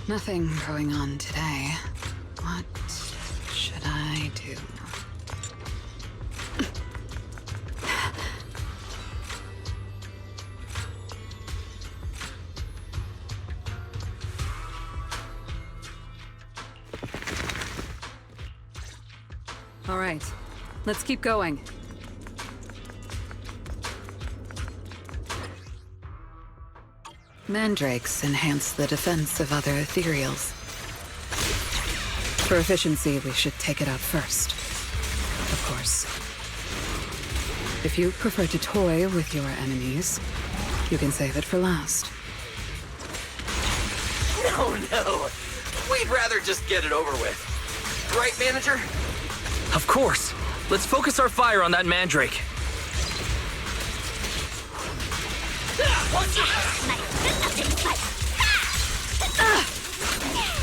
Nothing going on today. What should I do? All right, let's keep going. Mandrakes enhance the defense of other ethereals. For efficiency, we should take it out first. Of course. If you prefer to toy with your enemies, you can save it for last. No. We'd rather just get it over with. Right, manager? Of course. Let's focus our fire on that mandrake.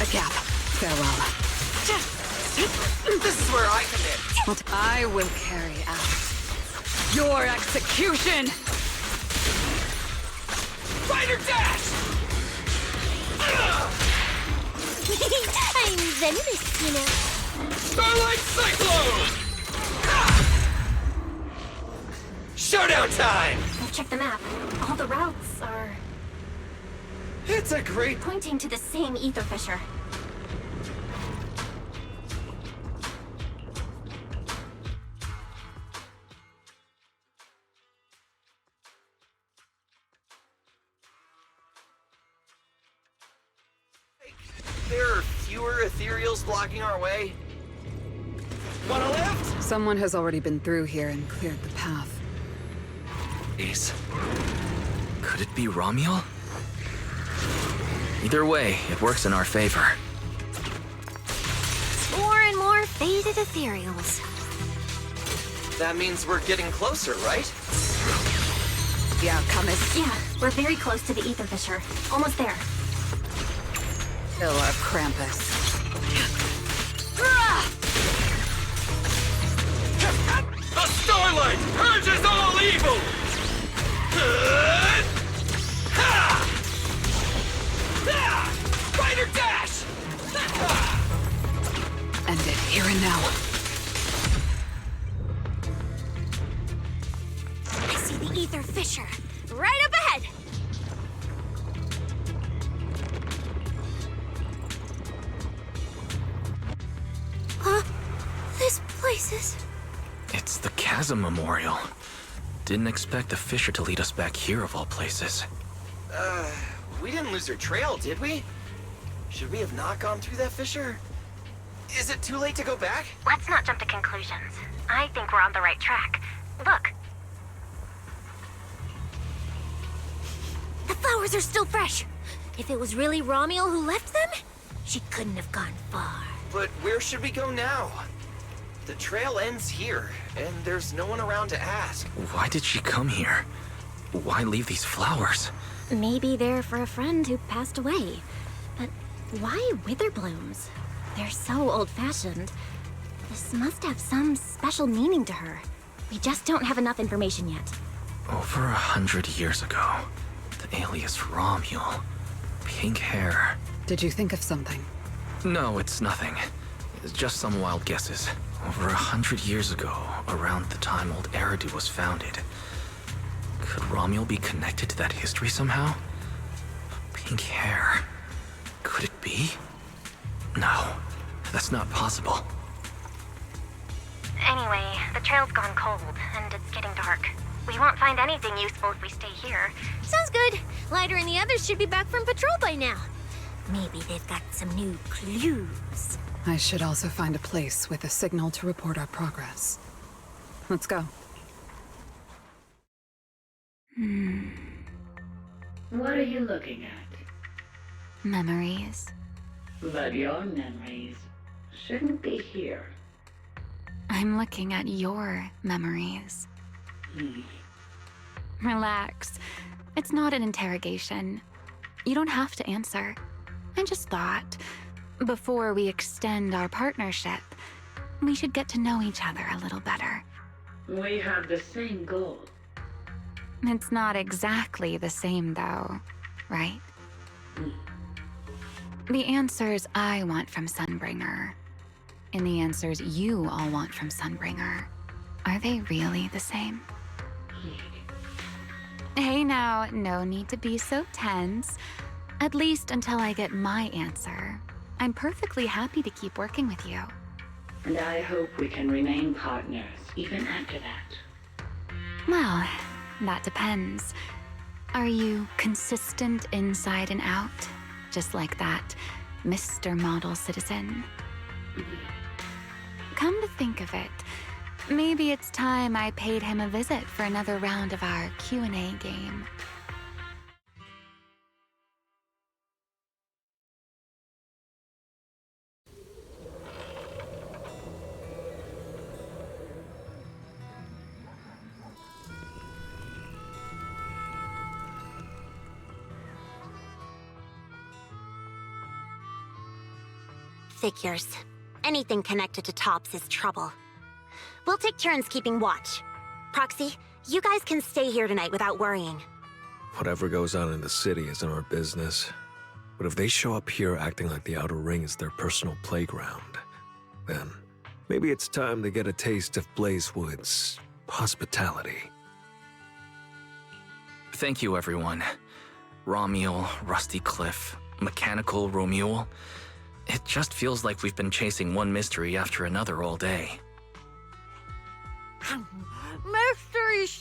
A gap. Farewell. This is where I come in. What I will carry out your execution! Fighter dash! I'm venomous, you know. Starlight Cyclone! Showdown time! I've checked the map. All the routes are It's a great... pointing to the same ether fissure. There are fewer ethereals blocking our way. Want a lift? Someone has already been through here and cleared the path. Ace. Could it be Romuald? Either way, it works in our favor. More and more faded ethereals. That means we're getting closer, right? The outcome is Yeah, we're very close to the ether fissure. Almost there. kill our Krampus. The Starlight purges all evil! Spider dash! End it here and now. I see the ether fissure. Right up ahead! Huh? This place is... It's the Chasm Memorial. Didn't expect the fissure to lead us back here of all places. We didn't lose our trail, did we? Should we have not gone through that fissure? Is it too late to go back? Let's not jump to conclusions. I think we're on the right track. Look. The flowers are still fresh. If it was really Romuald who left them, she couldn't have gone far. But where should we go now? The trail ends here, and there's no one around to ask. Why did she come here? Why leave these flowers? Maybe they're for a friend who passed away. But why wither blooms? They're so old-fashioned. This must have some special meaning to her. We just don't have enough information yet. Over 100 years ago, the alias Romuald. Pink hair. Did you think of something? No, it's nothing. It's just some wild guesses. Over 100 years ago, around the time old Eridu was founded. Could Romuald be connected to that history somehow? Pink hair. Could it be? No, that's not possible. Anyway, the trail's gone cold, and it's getting dark. We won't find anything useful if we stay here. Sounds good. Lighter and the others should be back from patrol by now. Maybe they've got some new clues. I should also find a place with a signal to report our progress. Let's go. What are you looking at? Memories. But your memories shouldn't be here. I'm looking at your memories. Relax. It's not an interrogation. You don't have to answer. I just thought, before we extend our partnership, we should get to know each other a little better. We have the same goal. It's not exactly the same, though, right? The answers I want from Sunbringer, and the answers you all want from Sunbringer, are they really the same? Hey now, no need to be so tense. At least until I get my answer. I'm perfectly happy to keep working with you. And I hope we can remain partners even after that. Well, that depends. Are you consistent inside and out? Just like that Mr. Model Citizen? Come to think of it, maybe it's time I paid him a visit for another round of our Q&A game. Figures. Anything connected to Tops is trouble. We'll take turns keeping watch. Proxy, you guys can stay here tonight without worrying. Whatever goes on in the city isn't our business. But if they show up here acting like the Outer Ring is their personal playground, then maybe it's time to get a taste of Blazewood's hospitality. Thank you, everyone. Romuel, Rusty Cliff, Mechanical Romuel. It just feels like we've been chasing one mystery after another all day.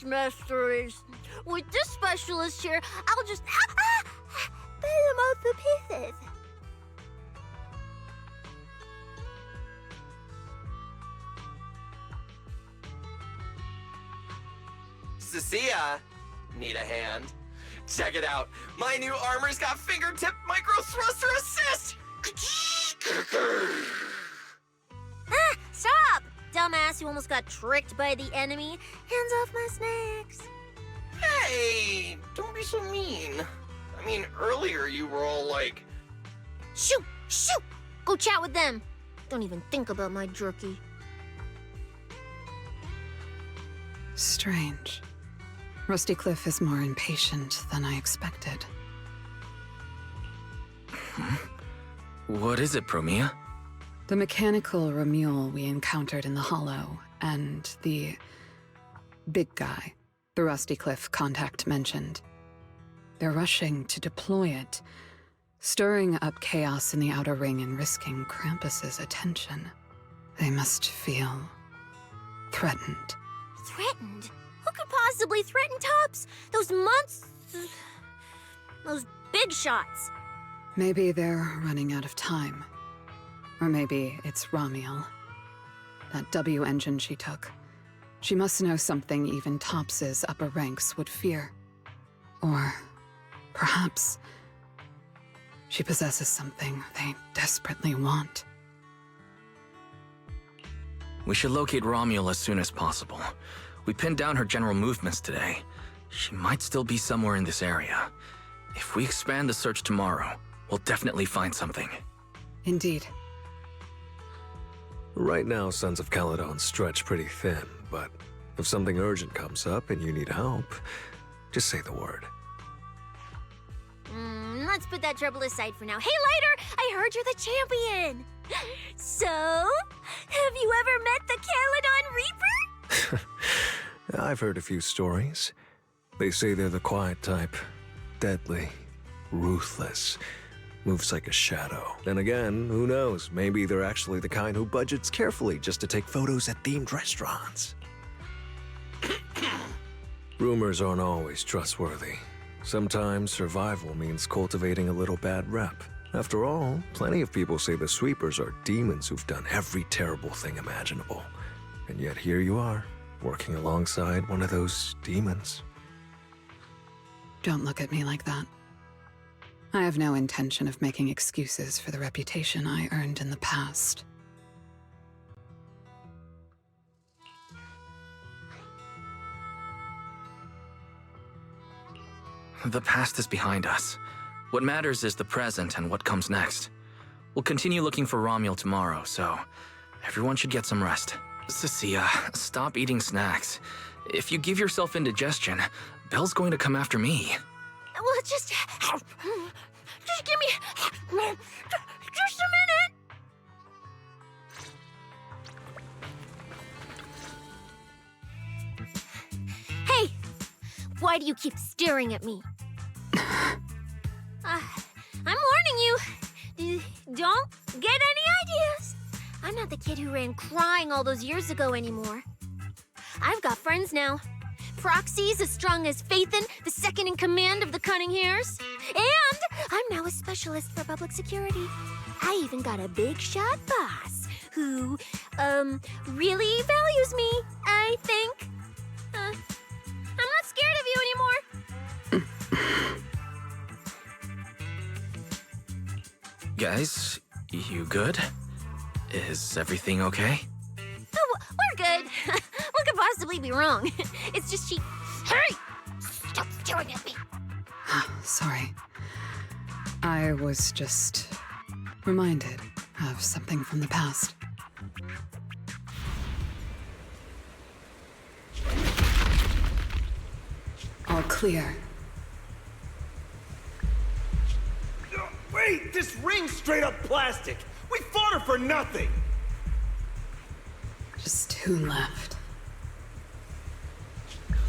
Mysteries. With this specialist here, I'll just put them all to pieces. Cecilia, need a hand? Check it out. My new armor's got fingertip micro thruster assist! Stop! Dumbass, you almost got tricked by the enemy. Hands off my snacks. Hey, don't be so mean. I mean, earlier you were all like... Shoot! Go chat with them. Don't even think about my jerky. Strange. Rusty Cliff is more impatient than I expected. What is it, Promia? The mechanical Romuel we encountered in the Hollow, and the big guy the Rusty Cliff contact mentioned. They're rushing to deploy it, stirring up chaos in the Outer Ring and risking Krampus's attention. They must feel threatened. Threatened? Who could possibly threaten Tops? Those monsters... Those big shots. Maybe they're running out of time. Or maybe it's Romuel. That W engine she took. She must know something even Tops's upper ranks would fear. Or perhaps she possesses something they desperately want. We should locate Romuel as soon as possible. We pinned down her general movements today. She might still be somewhere in this area. If we expand the search tomorrow, we'll definitely find something. Indeed. Right now, Sons of Caledon stretch pretty thin, but if something urgent comes up and you need help, just say the word. Let's put that trouble aside for now. Hey, Lighter! I heard you're the champion! So, have you ever met the Caledon Reaper? I've heard a few stories. They say they're the quiet type. Deadly. Ruthless. Moves like a shadow. Then again, who knows? Maybe they're actually the kind who budgets carefully just to take photos at themed restaurants. Rumors aren't always trustworthy. Sometimes survival means cultivating a little bad rep. After all, plenty of people say the sweepers are demons who've done every terrible thing imaginable. And yet here you are, working alongside one of those demons. Don't look at me like that. I have no intention of making excuses for the reputation I earned in the past. The past is behind us. What matters is the present and what comes next. We'll continue looking for Romuel tomorrow, so everyone should get some rest. Cecilia, stop eating snacks. If you give yourself indigestion, Belle's going to come after me. Well, just give me why do you keep staring at me? I'm warning you. Don't get any ideas. I'm not the kid who ran crying all those years ago anymore. I've got friends now. Proxies as strong as Phaethon, the second in command of the Cunning Hares. And I'm now a specialist for public security. I even got a big shot boss who, really values me, I think. I'm not scared of you anymore. Guys, you good? Is everything okay? Oh, we're good. What could possibly be wrong? It's just she... Hey! Stop staring at me! Sorry. I was just reminded of something from the past. All clear. Wait, this ring's straight up plastic. We fought her for nothing. Just who left?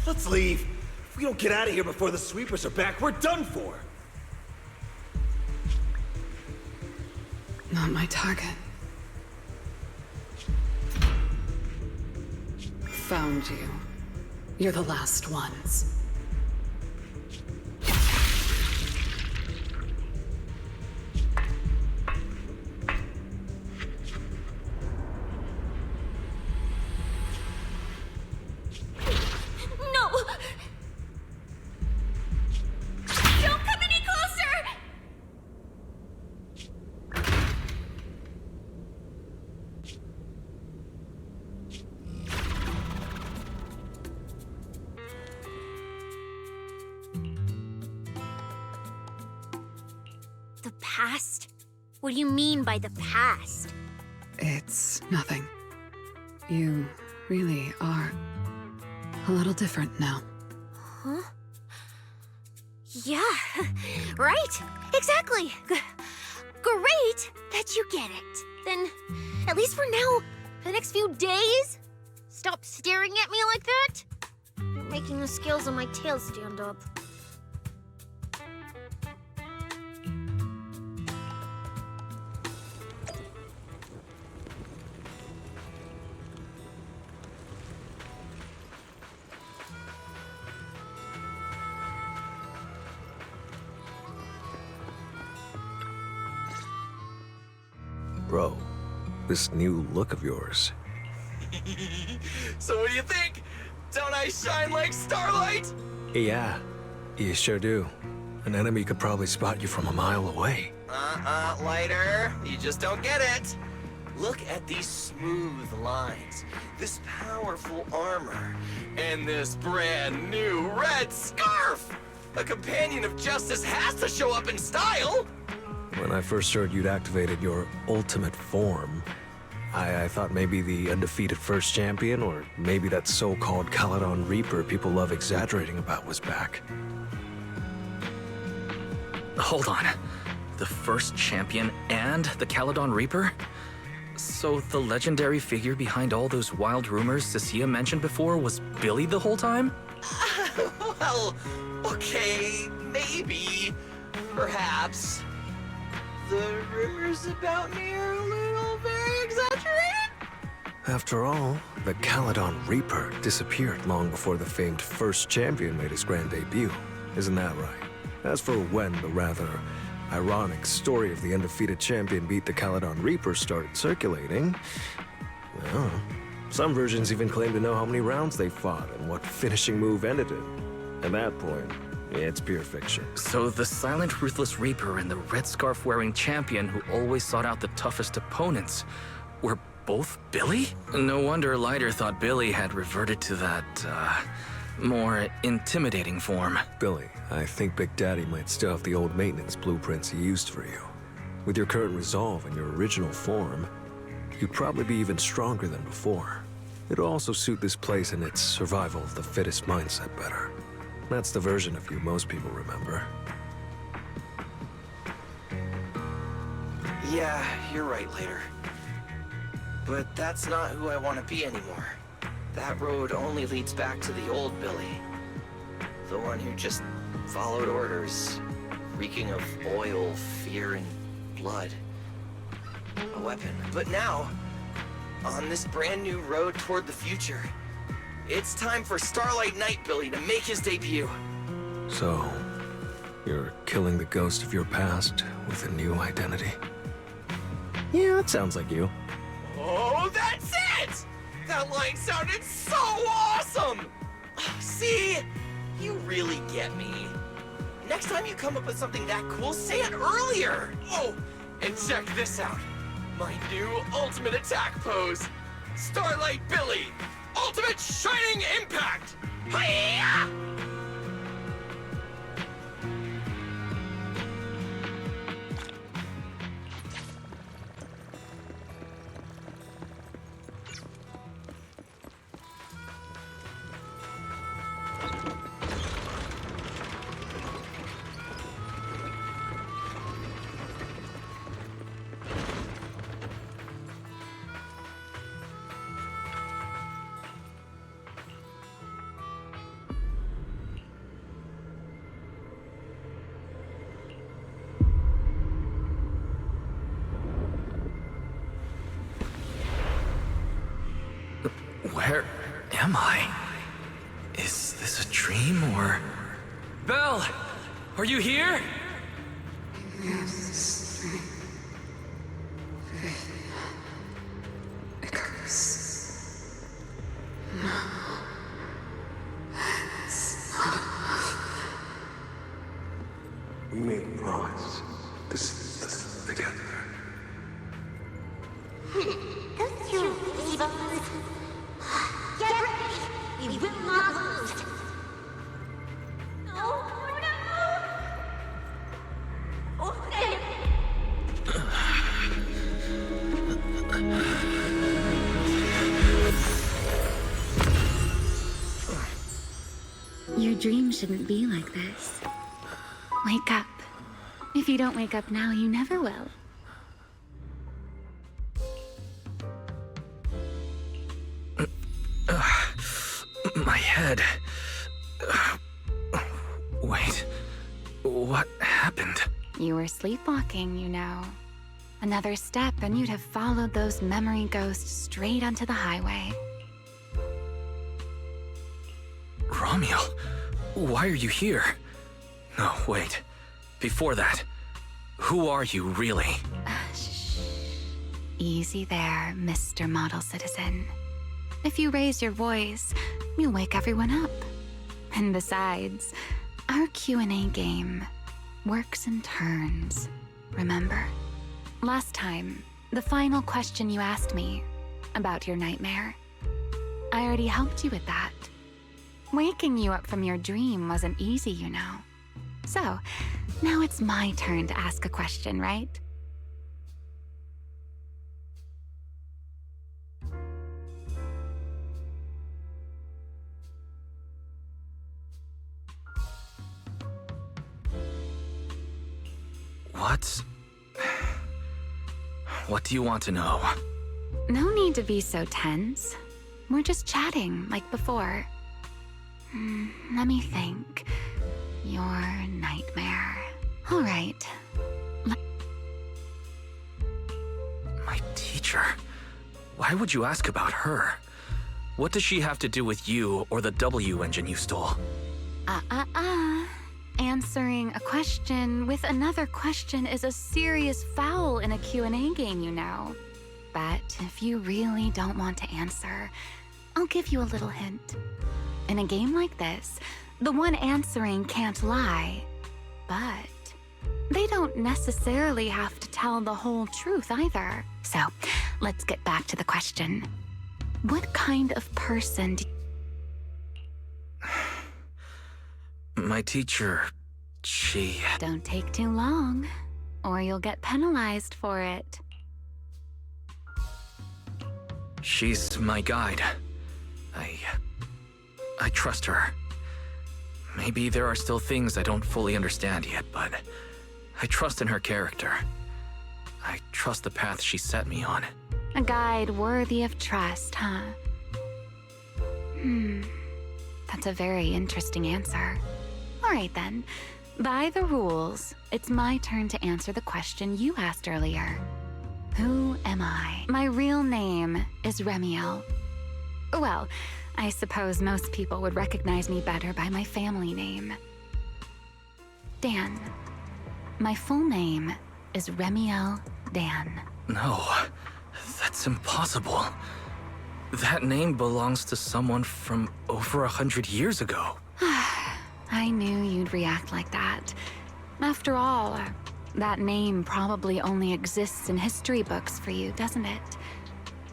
Let's leave. If we don't get out of here before the sweepers are back, we're done for. Not my target. Found you. You're the last ones. No! Don't come any closer! The past? What do you mean by the past? It's nothing. You really are a little different now. Huh? Yeah, right. Exactly. Great that you get it. Then, at least for now, the next few days, stop staring at me like that. You're making the scales on my tail stand up. Bro, this new look of yours. So what do you think? Don't I shine like starlight? Yeah, you sure do. An enemy could probably spot you from a mile away. Lighter. You just don't get it. Look at these smooth lines, this powerful armor, and this brand new red scarf! A companion of justice has to show up in style! When I first heard you'd activated your ultimate form, I thought maybe the undefeated first champion, or maybe that so-called Caledon Reaper people love exaggerating about was back. Hold on. The first champion and the Caledon Reaper? So the legendary figure behind all those wild rumors Cecilia mentioned before was Billy the whole time? Well, okay, maybe, perhaps. The rumors about me are a little very exaggerated? After all, the Caledon Reaper disappeared long before the famed first champion made his grand debut. Isn't that right? As for when the rather ironic story of the undefeated champion beat the Caledon Reaper started circulating, well, some versions even claim to know how many rounds they fought and what finishing move ended it. At that point, it's pure fiction. So the silent, ruthless Reaper and the red scarf-wearing champion who always sought out the toughest opponents were both Billy? No wonder Lighter thought Billy had reverted to that, more intimidating form. Billy, I think Big Daddy might still have the old maintenance blueprints he used for you. With your current resolve and your original form, you'd probably be even stronger than before. It'll also suit this place and its survival of the fittest mindset better. That's the version of you most people remember. Yeah, you're right, Later. But that's not who I want to be anymore. That road only leads back to the old Billy. The one who just followed orders, reeking of oil, fear, and blood. A weapon. But now, on this brand new road toward the future, it's time for Starlight Knight Billy to make his debut. So, you're killing the ghost of your past with a new identity? Yeah, that sounds like you. Oh, that's it! That line sounded so awesome! See? You really get me. Next time you come up with something that cool, say it earlier! Oh, and check this out. My new ultimate attack pose. Starlight Billy, Ultimate Shining Impact! Hi-ya! Where am I? Is this a dream or... Belle! Are you here? Yes, Icarus. No. It's not enough. We made a promise to see this together. Don't you believe us? Get ready! We will not lose! No! No! Okay. Your dream shouldn't be like this. Wake up. If you don't wake up now, you never will. My head. Wait. What happened? You were sleepwalking, you know. Another step and you'd have followed those memory ghosts straight onto the highway. Ramiel, why are you here? No, wait. Before that, who are you really? Shh. Easy there, Mr. Model Citizen. If you raise your voice, you'll wake everyone up. And besides, our Q&A game works in turns, remember? Last time, the final question you asked me about your nightmare, I already helped you with that. Waking you up from your dream wasn't easy, you know. So, now it's my turn to ask a question, right? What do you want to know? No need to be so tense. We're just chatting, like before. Let me think. Your nightmare. All right. My teacher? Why would you ask about her? What does she have to do with you or the W engine you stole? Answering a question with another question is a serious foul in a Q&A game, you know. But if you really don't want to answer, I'll give you a little hint. In a game like this, the one answering can't lie, but they don't necessarily have to tell the whole truth either. So, let's get back to the question. What kind of person do My teacher, she... Don't take too long, or you'll get penalized for it. She's my guide. I trust her. Maybe there are still things I don't fully understand yet, but I trust in her character. I trust the path she set me on. A guide worthy of trust, huh? That's a very interesting answer. right then. By the rules, it's my turn to answer the question you asked earlier. Who am I? My real name is Remiel. Well, I suppose most people would recognize me better by my family name. Dan. My full name is Remiel Dan. No, that's impossible. That name belongs to someone from over 100 years ago. I knew you'd react like that. After all, that name probably only exists in history books for you, doesn't it?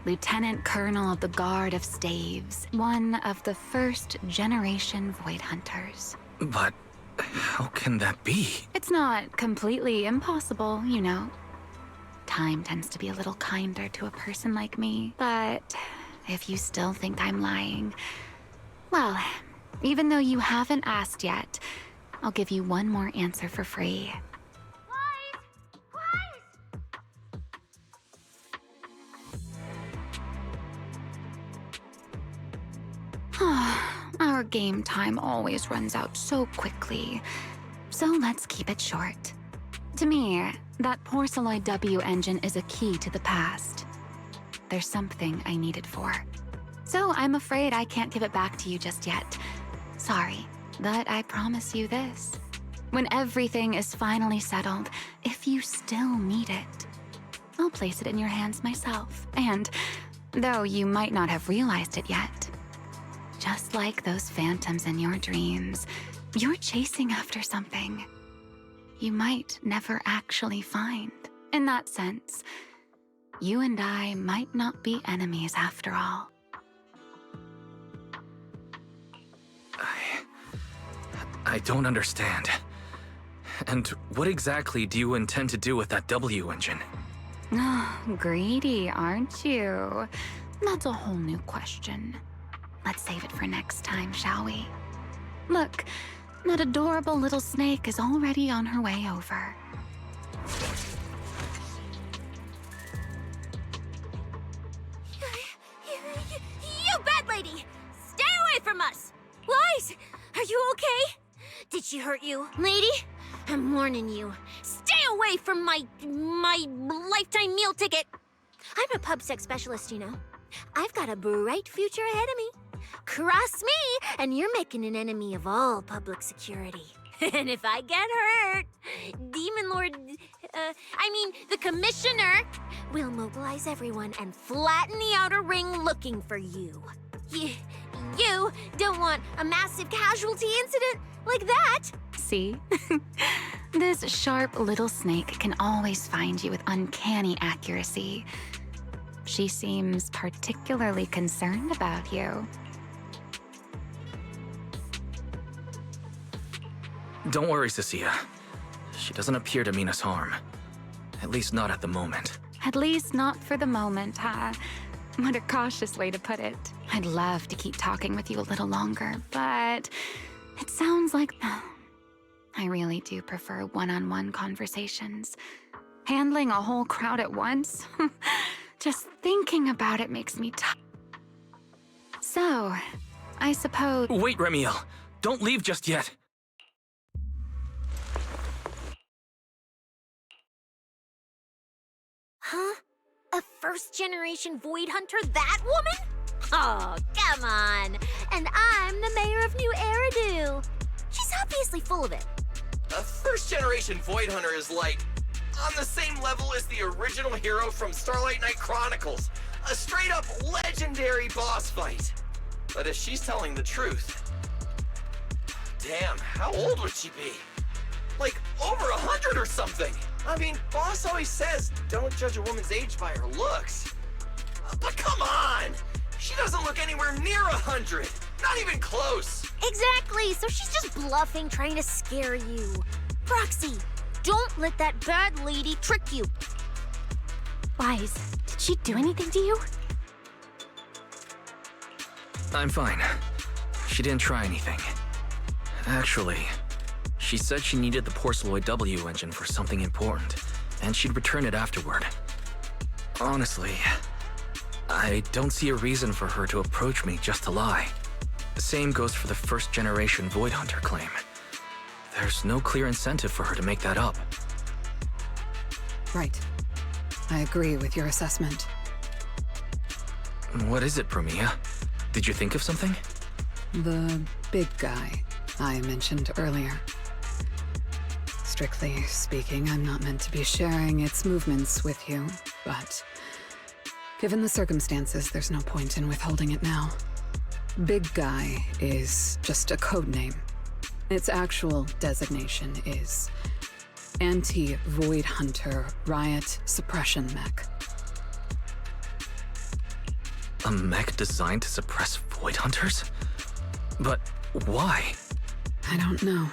Lieutenant Colonel of the Guard of Staves, one of the first generation Void Hunters. But how can that be? It's not completely impossible, you know. Time tends to be a little kinder to a person like me, but if you still think I'm lying, well, even though you haven't asked yet, I'll give you one more answer for free. Our game time always runs out so quickly, so let's keep it short. To me, that Porceloid W engine is a key to the past. There's something I need it for. So I'm afraid I can't give it back to you just yet. Sorry, but I promise you this. When everything is finally settled, if you still need it, I'll place it in your hands myself. And though you might not have realized it yet, just like those phantoms in your dreams, you're chasing after something you might never actually find. In that sense, you and I might not be enemies after all. I don't understand. And what exactly do you intend to do with that W engine? Greedy, aren't you? That's a whole new question. Let's save it for next time, shall we? Look, that adorable little snake is already on her way over. You bad lady! Stay away from us! Wise, are you okay? Did she hurt you, lady? I'm warning you. Stay away from my lifetime meal ticket! I'm a pub sex specialist, you know. I've got a bright future ahead of me. Cross me, and you're making an enemy of all public security. And if I get hurt, Demon Lord, the Commissioner will mobilize everyone and flatten the outer ring looking for you. You don't want a massive casualty incident like that. See? This sharp little snake can always find you with uncanny accuracy. She seems particularly concerned about you. Don't worry, Cecilia. She doesn't appear to mean us harm. At least not at the moment. At least not for the moment, huh? What a cautious way to put it. I'd love to keep talking with you a little longer, but it sounds like I really do prefer one-on-one conversations. Handling a whole crowd at once? Just thinking about it makes me tired. So, I suppose... Wait, Remiel! Don't leave just yet! Huh? A first-generation Void Hunter, that woman? Oh, come on. And I'm the mayor of New Eridu. She's obviously full of it. A first-generation Void Hunter is like on the same level as the original hero from Starlight Knight Chronicles. A straight-up legendary boss fight. But if she's telling the truth... Damn, how old would she be? Like, over 100 or something! I mean, boss always says, don't judge a woman's age by her looks. But come on! She doesn't look anywhere near 100! Not even close! Exactly, so she's just bluffing, trying to scare you. Proxy, don't let that bad lady trick you. Wise, did she do anything to you? I'm fine. She didn't try anything. Actually, she said she needed the Porceloid W engine for something important, and she'd return it afterward. Honestly, I don't see a reason for her to approach me just to lie. The same goes for the first-generation Void Hunter claim. There's no clear incentive for her to make that up. Right. I agree with your assessment. What is it, Promia? Did you think of something? The big guy I mentioned earlier. Strictly speaking, I'm not meant to be sharing its movements with you, but given the circumstances, there's no point in withholding it now. Big Guy is just a code name. Its actual designation is Anti-Void Hunter Riot Suppression Mech. A mech designed to suppress Void Hunters? But why? I don't know.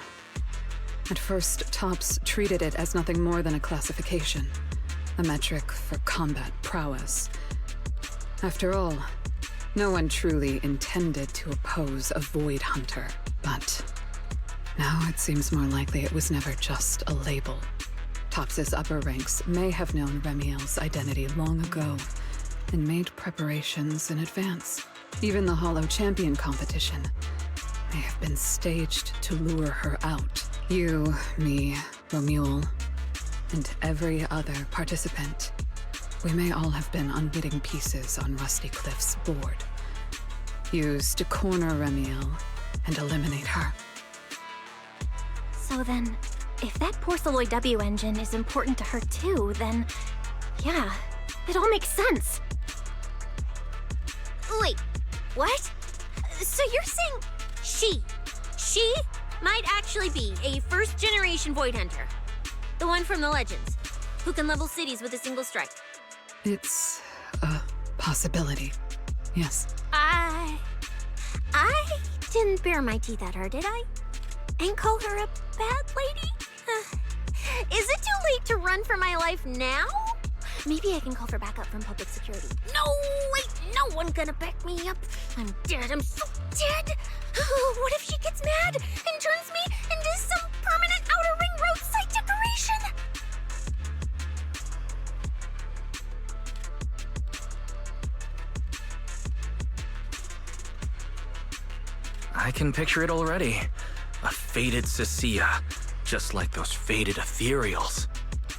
At first, Tops treated it as nothing more than a classification, a metric for combat prowess. After all, no one truly intended to oppose a Void Hunter, but now it seems more likely it was never just a label. Tops's upper ranks may have known Remiel's identity long ago and made preparations in advance. Even the Hollow Champion competition may have been staged to lure her out. You, me, Romuald, and every other participant. We may all have been unwitting pieces on Rusty Cliff's board, used to corner Remiel and eliminate her. So then, if that Porceloid W engine is important to her too, then yeah, it all makes sense. Wait, what? So you're saying she might actually be a first-generation Void Hunter? The one from the Legends, who can level cities with a single strike? It's a possibility, yes. I didn't bare my teeth at her, did I? And call her a bad lady? Is it too late to run for my life now? Maybe I can call for backup from public security. No, wait, no one gonna back me up. I'm dead, I'm so dead. What if she gets mad and turns me into some permanent outer ring roadside decoration? I can picture it already. A faded Cecilia, just like those faded ethereals.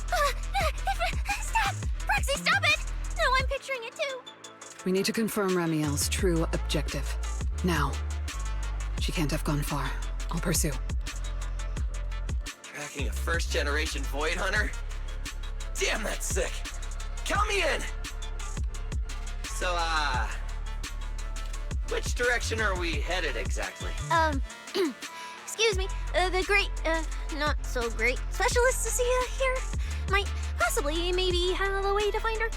Stop! Proxy, stop it! No, I'm picturing it too. We need to confirm Remiel's true objective. Now. She can't have gone far. I'll pursue. Tracking a first-generation Void Hunter? Damn, that's sick. Count me in! So, which direction are we headed exactly? Excuse me, the great, not so great specialist Cecilia here might possibly maybe have a way to find her.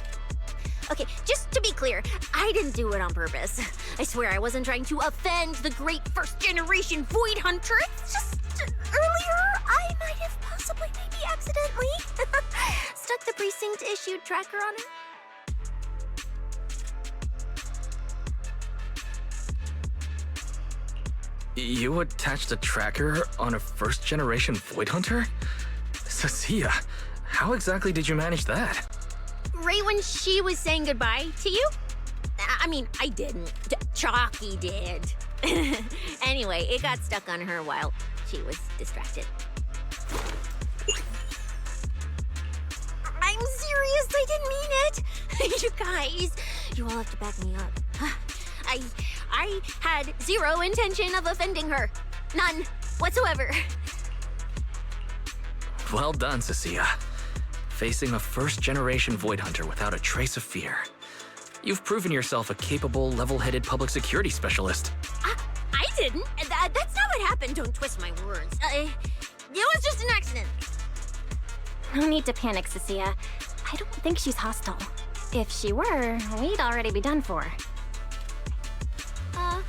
Okay, just to be clear, I didn't do it on purpose. I swear I wasn't trying to offend the great first-generation Void Hunter. It's just, earlier, I might have possibly maybe accidentally stuck the precinct-issued tracker on her. You attached a tracker on a first-generation Void Hunter? Cecilia, how exactly did you manage that? Right when she was saying goodbye to you? I mean, I didn't. Chalky did. Anyway, it got stuck on her while she was distracted. I'm serious, I didn't mean it. You guys, you all have to back me up. I had zero intention of offending her. None whatsoever. Well done, Cecilia. Facing a first-generation Void Hunter without a trace of fear. You've proven yourself a capable, level-headed public security specialist. I didn't. That's not what happened. Don't twist my words. It was just an accident. No need to panic, Cecilia. I don't think she's hostile. If she were, we'd already be done for. Huh.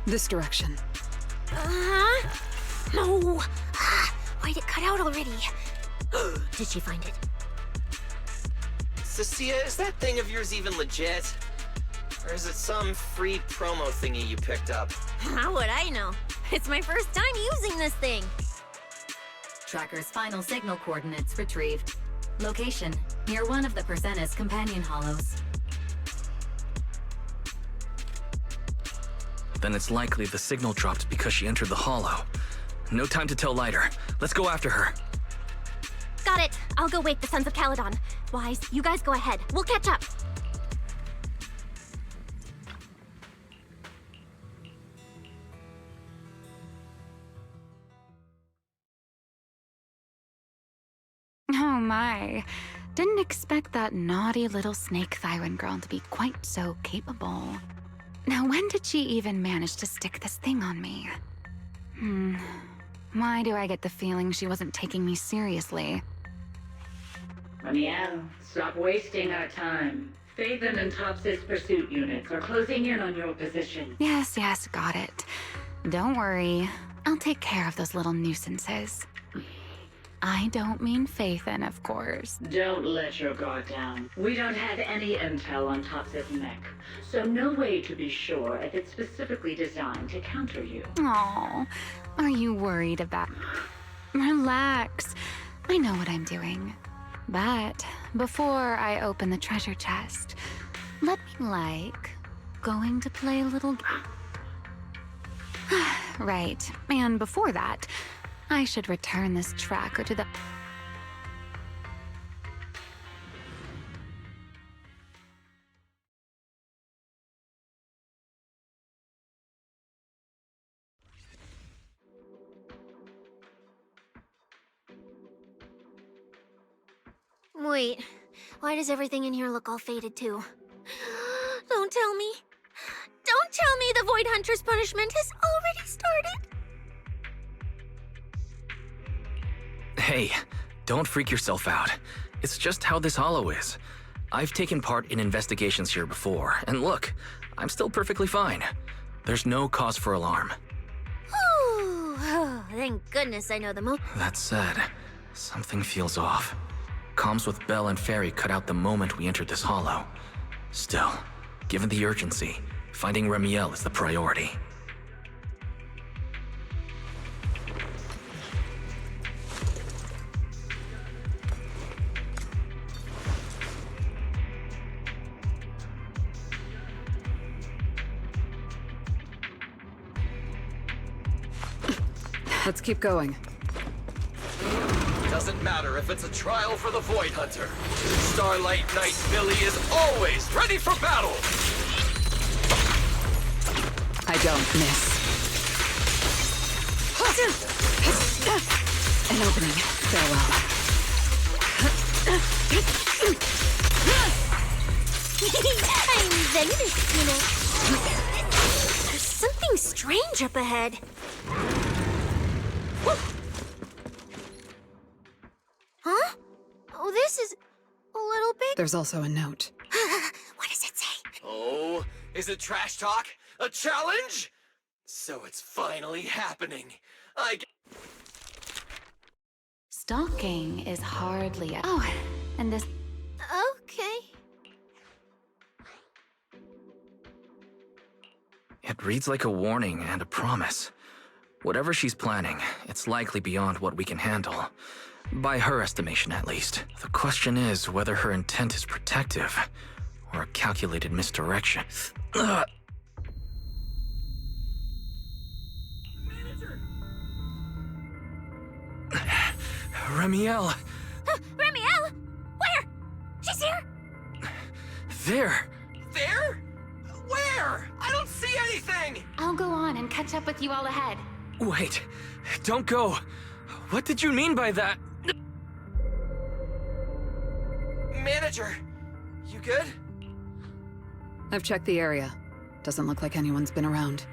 This direction. No. Why'd it cut out already? Did she find it? Cecilia, is that thing of yours even legit? Or is it some free promo thingy you picked up? How would I know? It's my first time using this thing. Tracker's final signal coordinates retrieved. Location, near one of the Persena's companion hollows. then it's likely the signal dropped because she entered the hollow. No time to tell Lighter. Let's go after her. Got it. I'll go wake the Sons of Caledon. Wise, you guys go ahead. We'll catch up. Oh my. Didn't expect that naughty little snake Thyran girl to be quite so capable. Now, when did she even manage to stick this thing on me? Why do I get the feeling she wasn't taking me seriously? Ramiel, stop wasting our time. Phaethon and Tops's pursuit units are closing in on your position. Yes, got it. Don't worry. I'll take care of those little nuisances. I don't mean Phaethon, of course. Don't let your guard down. We don't have any intel on Tops's mech, so no way to be sure if it's specifically designed to counter you. Aw, are you worried about... Relax. I know what I'm doing. But before I open the treasure chest, let me, going to play a little... Right, and before that, I should return this tracker to the... Wait, why does everything in here look all faded too? Don't tell me. Don't tell me the Void Hunter's punishment has already started. Hey, don't freak yourself out. It's just how this hollow is. I've taken part in investigations here before, and look, I'm still perfectly fine. There's no cause for alarm. Whew. Oh, thank goodness I know the most. That said, something feels off. Comms with Belle and Fairy cut out the moment we entered this hollow. Still, given the urgency, finding Ramiel is the priority. Let's keep going. Doesn't matter if it's a trial for the Void Hunter. Starlight Knight Billy is always ready for battle! I don't miss. An opening. Farewell. I'm Venice, you know. There's something strange up ahead. Huh? Oh, this is a little big. There's also a note. What does it say? Oh, is it trash talk? A challenge? So it's finally happening. Stalking is hardly a... Oh, and this... Okay. It reads like a warning and a promise. Whatever she's planning, it's likely beyond what we can handle. By her estimation, at least. The question is whether her intent is protective or a calculated misdirection. Ramiel! Ramiel! Where? She's here! There! There? Where? I don't see anything! I'll go on and catch up with you all ahead. Wait, don't go. What did you mean by that? Manager, you good? I've checked the area. Doesn't look like anyone's been around.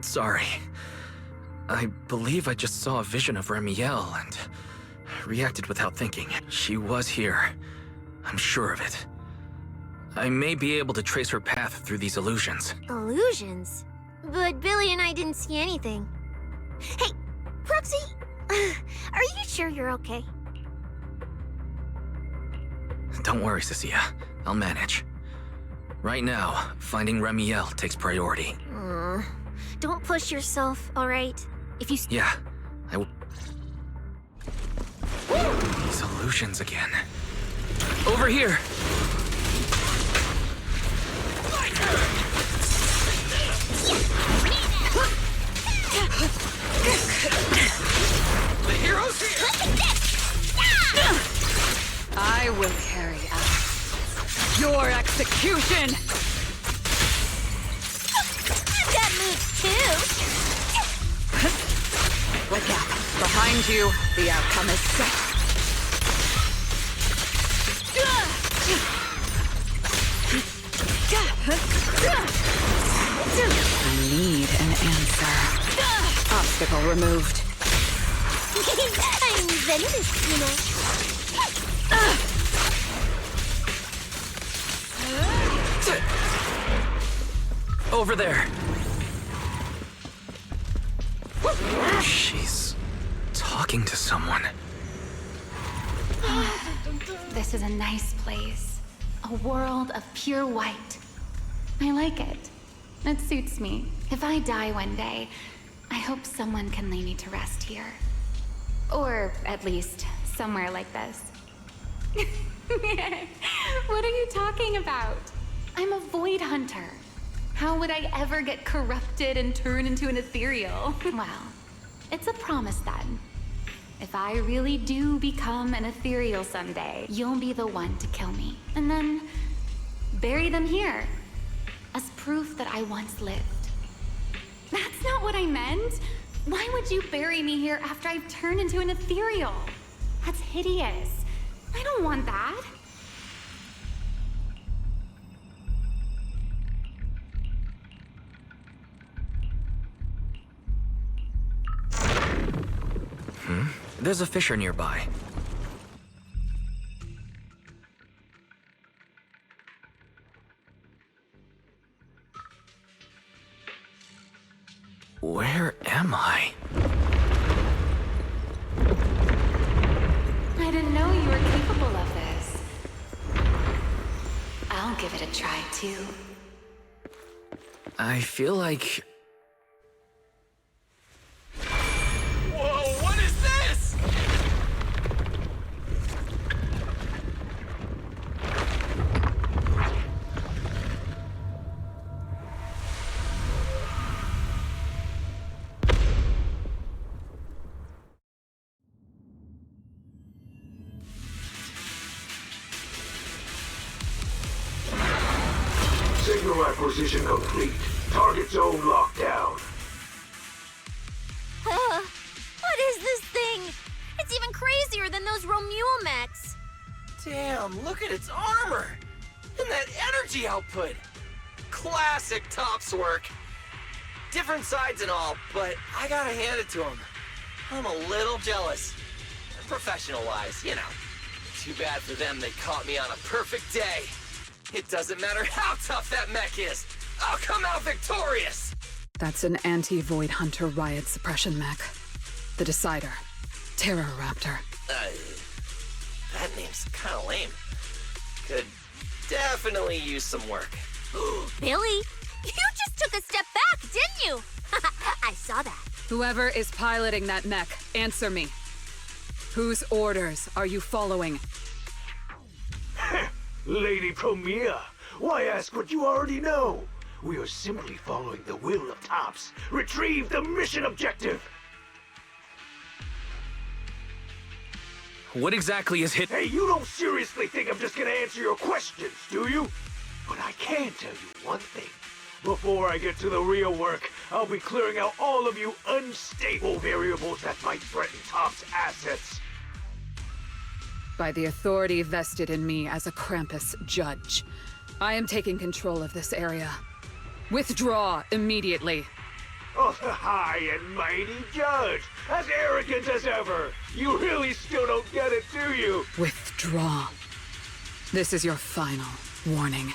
Sorry. I believe I just saw a vision of Ramiel and reacted without thinking. She was here. I'm sure of it. I may be able to trace her path through these illusions. Illusions? But Billy and I didn't see anything. Hey, Proxy! Are you sure you're okay? Don't worry, Cecilia. I'll manage. Right now, finding Ramiel takes priority. Don't push yourself, alright? If you... Yeah, These illusions again. Over here! The hero's here! I will carry out your execution! I've got moves too. Look out. Behind you, the outcome is set. I need an answer. Obstacle removed. I'm venomous, you know. Over there. She's talking to someone. This is a nice place. A world of pure white. I like it. It suits me. If I die one day, I hope someone can lay me to rest here. Or at least somewhere like this. What are you talking about? I'm a void hunter. How would I ever get corrupted and turn into an ethereal? Well, it's a promise then. If I really do become an ethereal someday, you'll be the one to kill me. And then bury them here as proof that I once lived. That's not what I meant. Why would you bury me here after I've turned into an ethereal? That's hideous. I don't want that. There's a fissure nearby. Where am I? I didn't know you were capable of this. I'll give it a try too. I feel like... Whoa, what is this? Signal acquisition complete. Target zone locked down. What is this thing? It's even crazier than those Romule mechs. Damn, look at its armor! And that energy output! Classic Topps work. Different sides and all, but I gotta hand it to him. I'm a little jealous. Professional-wise, you know. Too bad for them they caught me on a perfect day. It doesn't matter how tough that mech is. I'll come out victorious! That's an anti-Void Hunter riot suppression mech. The Decider. Terror Raptor. That name's kinda lame. Could definitely use some work. Billy, you just took a step back, didn't you? I saw that. Whoever is piloting that mech, answer me. Whose orders are you following? Lady Promia, why ask what you already know? We are simply following the will of Topps. Retrieve the mission objective! What exactly is hit? Hey, you don't seriously think I'm just gonna answer your questions, do you? But I can tell you one thing. Before I get to the real work, I'll be clearing out all of you unstable variables that might threaten Topps' assets. By the authority vested in me as a Krampus judge, I am taking control of this area. Withdraw immediately. Oh, the high and mighty judge! As arrogant as ever! You really still don't get it, do you? Withdraw. This is your final warning.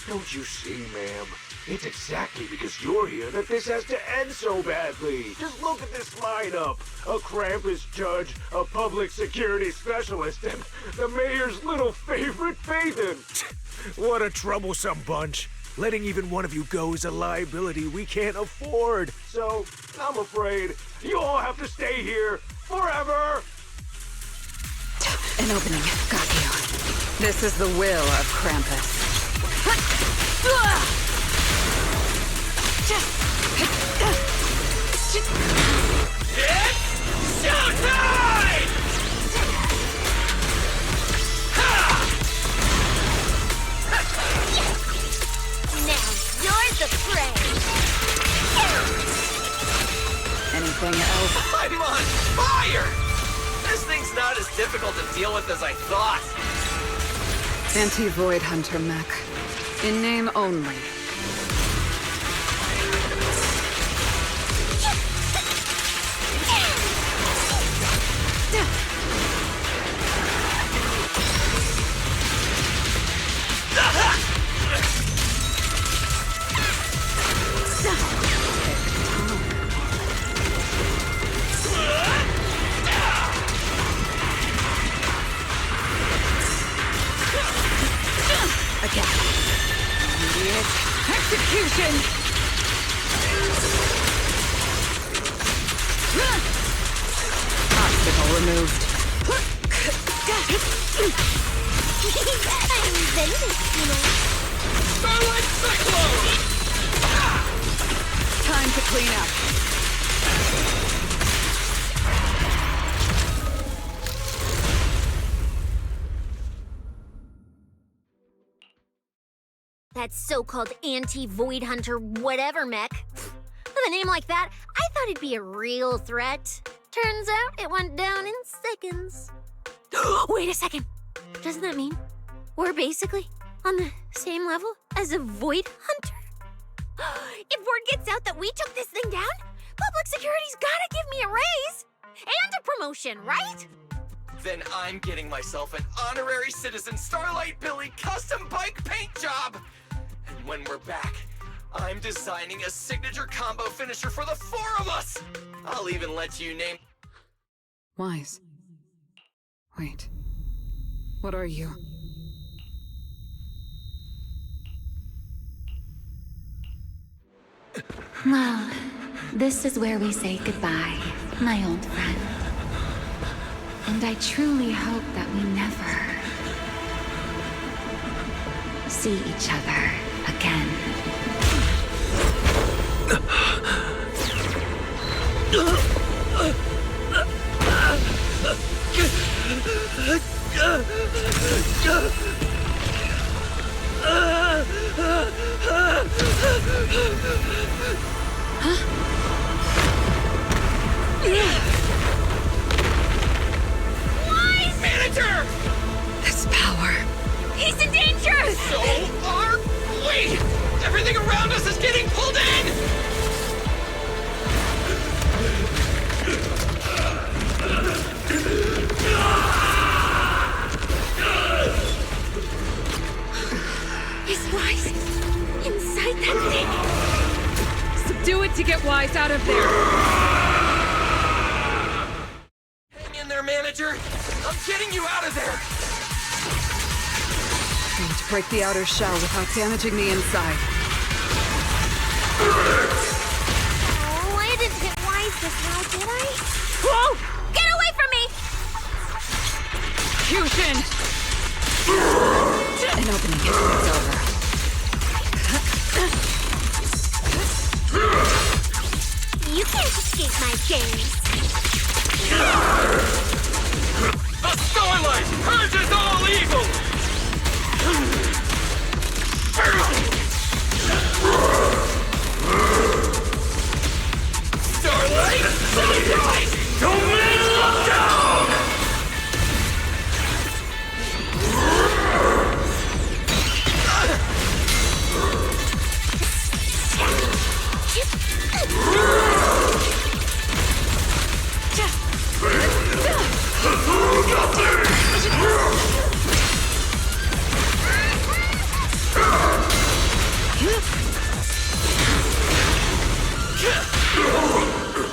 Don't you see, ma'am? It's exactly because you're here that this has to end so badly. Just look at this lineup. A Krampus judge, a public security specialist, and the mayor's little favorite, Phaethon. What a troublesome bunch. Letting even one of you go is a liability we can't afford. So, I'm afraid you all have to stay here forever. An opening. Got you. This is the will of Krampus. It's showtime! Now you're the prey. Anything else? I'm on fire! This thing's not as difficult to deal with as I thought. Anti-Void Hunter mech. In name only. Again. Immediate execution! Obstacle removed. I'm inventive, you know. Starlight Cyclone! Time to clean up. That so-called anti-Void Hunter whatever mech. With a name like that, I thought it'd be a real threat. Turns out it went down in seconds. Wait a second. Doesn't that mean we're basically on the same level as a Void Hunter? If word gets out that we took this thing down, public security's gotta give me a raise and a promotion, right? Then I'm getting myself an honorary citizen Starlight Billy custom bike paint job! And when we're back, I'm designing a signature combo finisher for the four of us! I'll even let you name... Wise. Wait. What are you? Well, this is where we say goodbye, my old friend. And I truly hope that we never see each other again. Wise Manager! This power. He's in danger! So are we! Everything around us is getting pulled in! Is Wise inside that thing? Subdue it to get Wise out of there. Hang in there, Manager! I'm getting you out of there! I need to break the outer shell without damaging the inside. Oh, I didn't hit Wise just now, did I? Whoa! Get away from me! Fusion! An opening is over. You can't escape my gaze. The Starlight purges all evil! Starlight! Sunrise! Domain lockdown!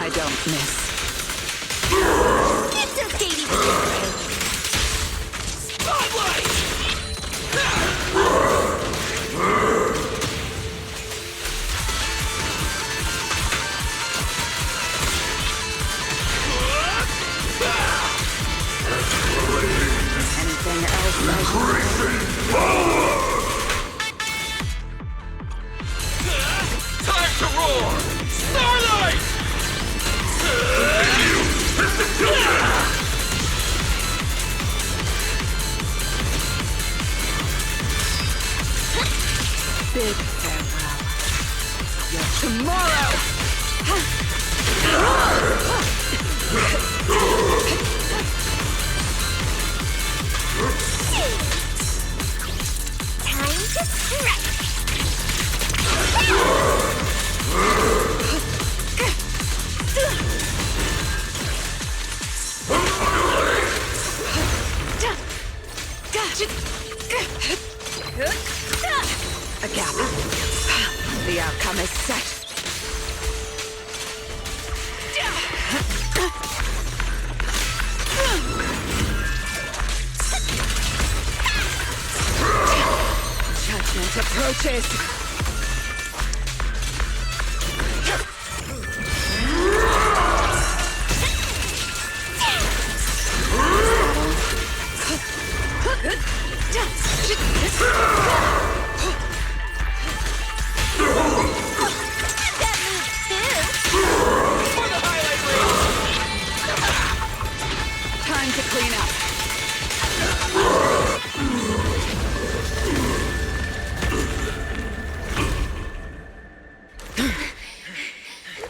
I don't miss. It's okay to be Spotlight! Anything else? forces! For the highlight reel! Time to clean up.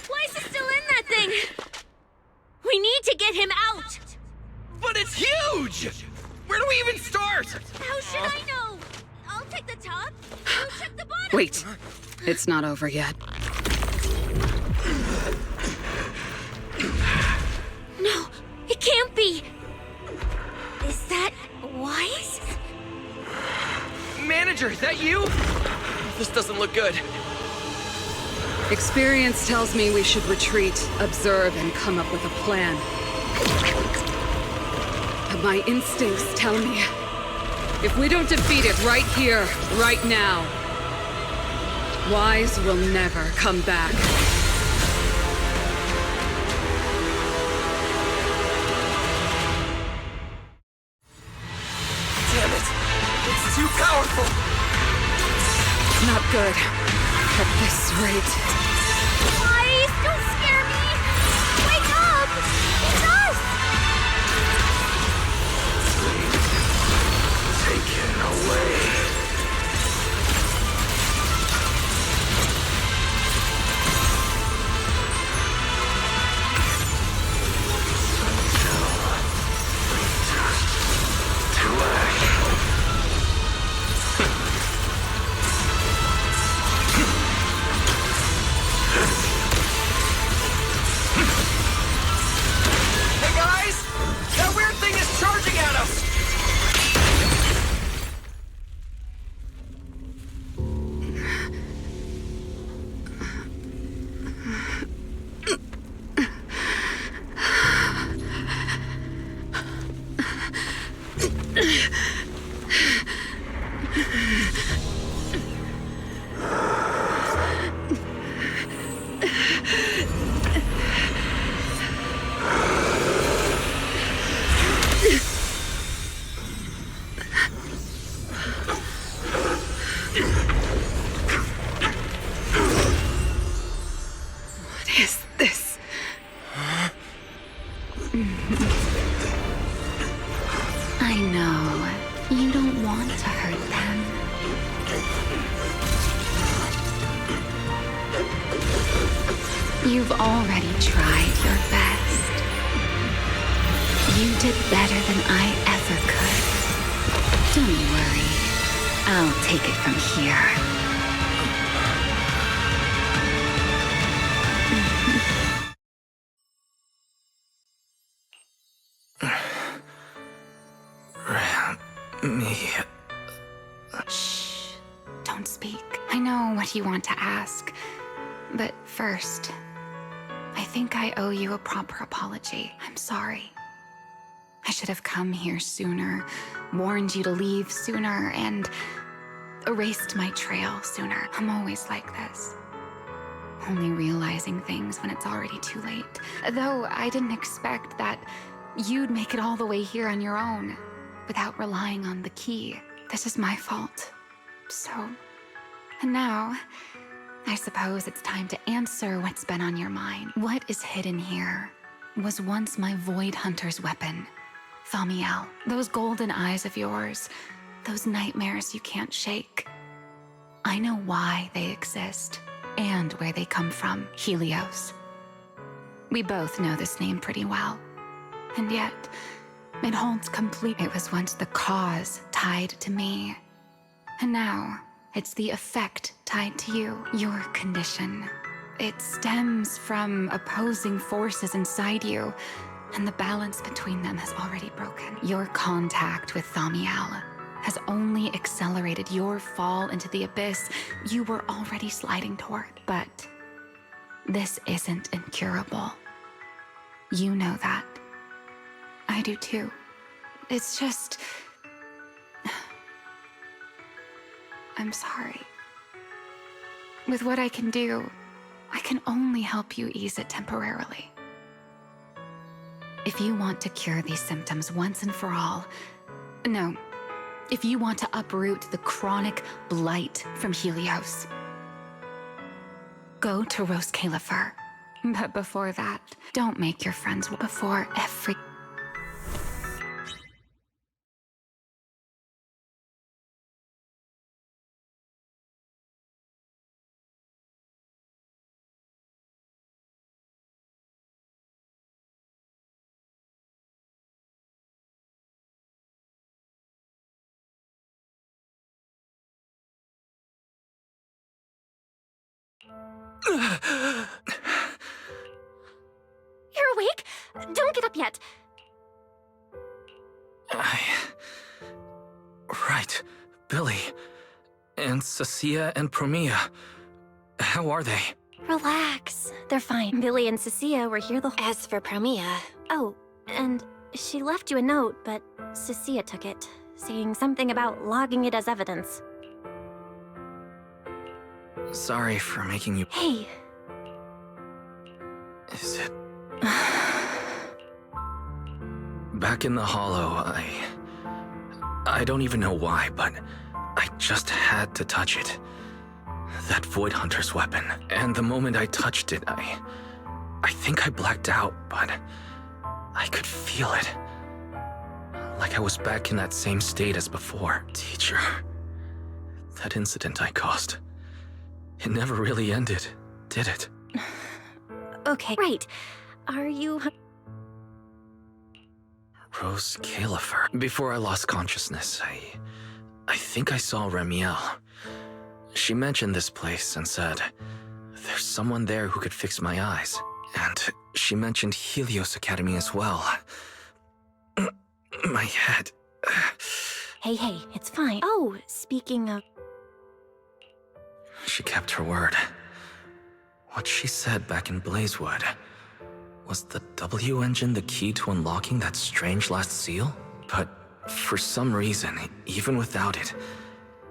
Why is he still in that thing? We need to get him out! But it's huge! Where do we even start? How should I know? I'll take the top. You check the bottom. Wait. It's not over yet. No, it can't be. Is that Wise? Manager, is that you? This doesn't look good. Experience tells me we should retreat, observe, and come up with a plan. But my instincts tell me, if we don't defeat it right here, right now, Wise will never come back. Damn it! It's too powerful! Not good. At this rate. Wise, don't scare me! Wake up! It's us! Taken away. Hey guys! That weird thing is charging at us! What is this? I know. You don't want to hurt them. You've already tried your best. You did better than I ever could. Don't worry. I'll take it from here. Me. Shh. Don't speak. I know what you want to ask. But first, I think I owe you a proper apology. I'm sorry. I should have come here sooner, warned you to leave sooner, and erased my trail sooner. I'm always like this. Only realizing things when it's already too late. Though I didn't expect that you'd make it all the way here on your own, without relying on the key. This is my fault. So, and now, I suppose it's time to answer what's been on your mind. What is hidden here was once my Void Hunter's weapon, Thamiel. Those golden eyes of yours, those nightmares you can't shake. I know why they exist, and where they come from, Helios. We both know this name pretty well, and yet, it holds complete. It was once the cause tied to me. And now, it's the effect tied to you. Your condition. It stems from opposing forces inside you, and the balance between them has already broken. Your contact with Thamiel has only accelerated your fall into the abyss you were already sliding toward. But this isn't incurable. You know that. I do too. It's just... I'm sorry. With what I can do, I can only help you ease it temporarily. If you want to cure these symptoms once and for all, no, if you want to uproot the chronic blight from Helios, go to Rose Califer. But before that, don't make your friends before every... You're awake? Don't get up yet. Right. Billy. And Cecilia and Promia. How are they? Relax. They're fine. Billy and Cecilia were here the whole... As for Promia... Oh, and she left you a note, but Cecilia took it, saying something about logging it as evidence. Sorry for making you... Hey. Is it... Back in the hollow, I don't even know why, but I just had to touch it. That Void Hunter's weapon. And the moment I touched it, I think I blacked out, but I could feel it. Like I was back in that same state as before. Teacher, that incident I caused, it never really ended, did it? Okay, right. Are you... Rose Califer. Before I lost consciousness, I think I saw Remiel. She mentioned this place and said, there's someone there who could fix my eyes. And she mentioned Helios Academy as well. My head... Hey, it's fine. Oh, speaking of... She kept her word. What she said back in Blazewood, was the W engine the key to unlocking that strange last seal? But for some reason, even without it,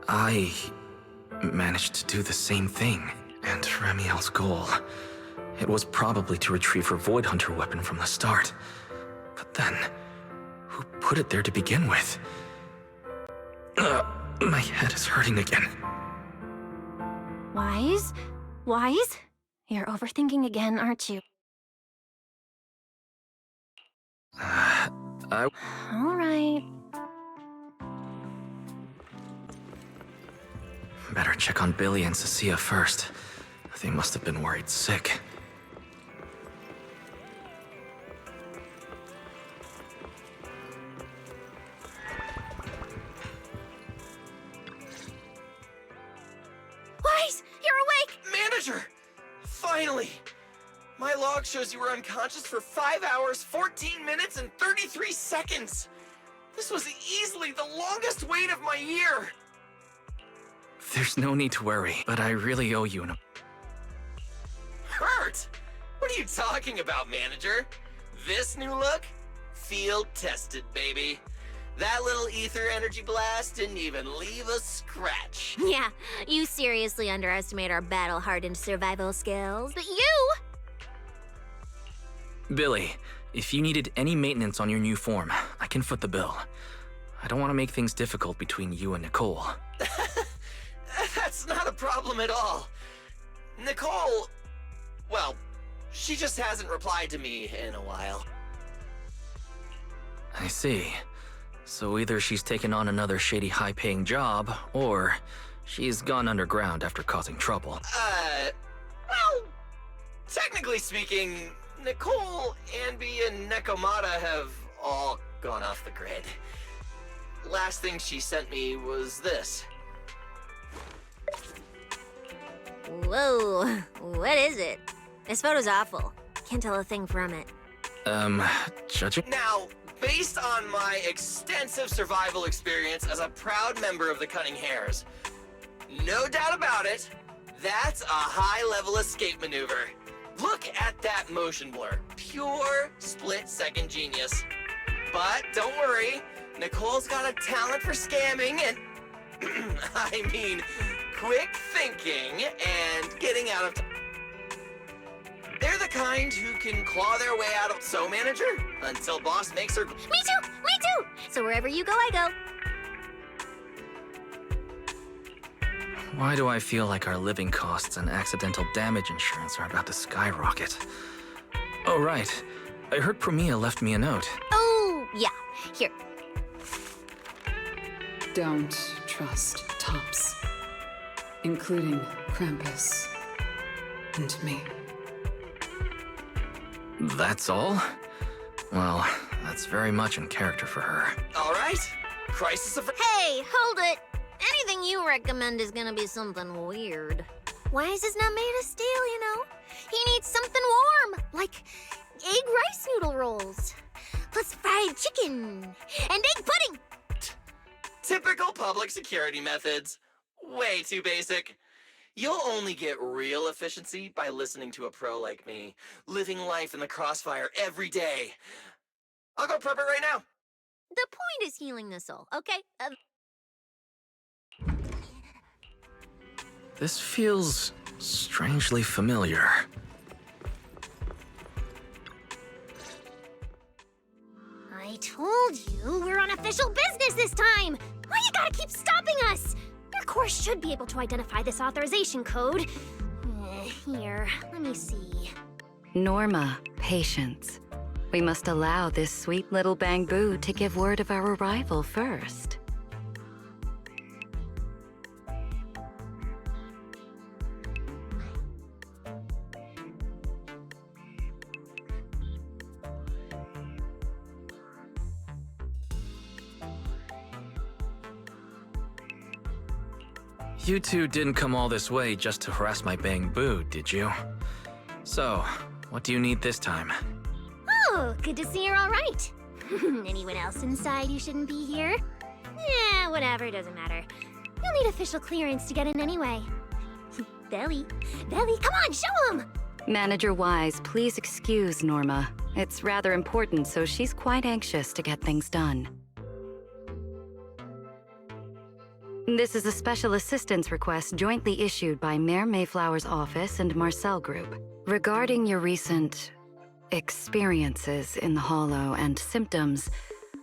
I managed to do the same thing. And Remiel's goal, it was probably to retrieve her Void Hunter weapon from the start. But then, who put it there to begin with? My head is hurting again. Wise? Wise? You're overthinking again, aren't you? All right. Better check on Billy and Cecilia first. They must have been worried sick. Wise, you're awake! Manager! Finally! My log shows you were unconscious for 5 hours, 14 minutes, and 33 seconds. This was easily the longest wait of my year. There's no need to worry, but I really owe you an... Hurt? What are you talking about, manager? This new look? Field tested, baby. That little ether energy blast didn't even leave a scratch. Yeah, you seriously underestimate our battle-hardened survival skills. But you... Billy, if you needed any maintenance on your new form, I can foot the bill. I don't want to make things difficult between you and Nicole. That's not a problem at all. Nicole... well, she just hasn't replied to me in a while. I see. So either she's taken on another shady high-paying job, or she's gone underground after causing trouble. Well, technically speaking, Nicole, Anby, and Nekomata have all gone off the grid. Last thing she sent me was this. Whoa, what is it? This photo's awful. Can't tell a thing from it. Judging... Now, based on my extensive survival experience as a proud member of the Cunning Hares, no doubt about it, that's a high-level escape maneuver. Look at that motion blur. Pure split-second genius. But don't worry, Nicole's got a talent for scamming and... I mean, quick thinking and getting out of They're the kind who can claw their way out of manager until boss makes her. Me too! Me too! So wherever you go, I go. Why do I feel like our living costs and accidental damage insurance are about to skyrocket? Oh, right. I heard Promia left me a note. Oh, yeah. Here. Don't trust Tops, including Krampus and me. That's all? Well, that's very much in character for her. All right. Crisis of. Hey, hold it! Anything you recommend is gonna be something weird. Why is this not made of steel, you know? He needs something warm, like egg rice noodle rolls, plus fried chicken, and egg pudding! Typical public security methods. Way too basic. You'll only get real efficiency by listening to a pro like me, living life in the crossfire every day. I'll go prep it right now. The point is healing the soul, okay? This feels strangely familiar. I told you we're on official business this time! Why you gotta keep stopping us? Your course should be able to identify this authorization code. Here, let me see. Norma, patience. We must allow this sweet little Bangbu to give word of our arrival first. You two didn't come all this way just to harass my Bangbu, did you? So, what do you need this time? Oh, good to see you're all right. Anyone else inside you shouldn't be here? Yeah, whatever, doesn't matter. You'll need official clearance to get in anyway. Belly, come on, show him! Manager Wise, please excuse Norma. It's rather important, so she's quite anxious to get things done. This is a special assistance request jointly issued by Mayor Mayflower's office and Marcel Group. Regarding your recent experiences in the Hollow and symptoms,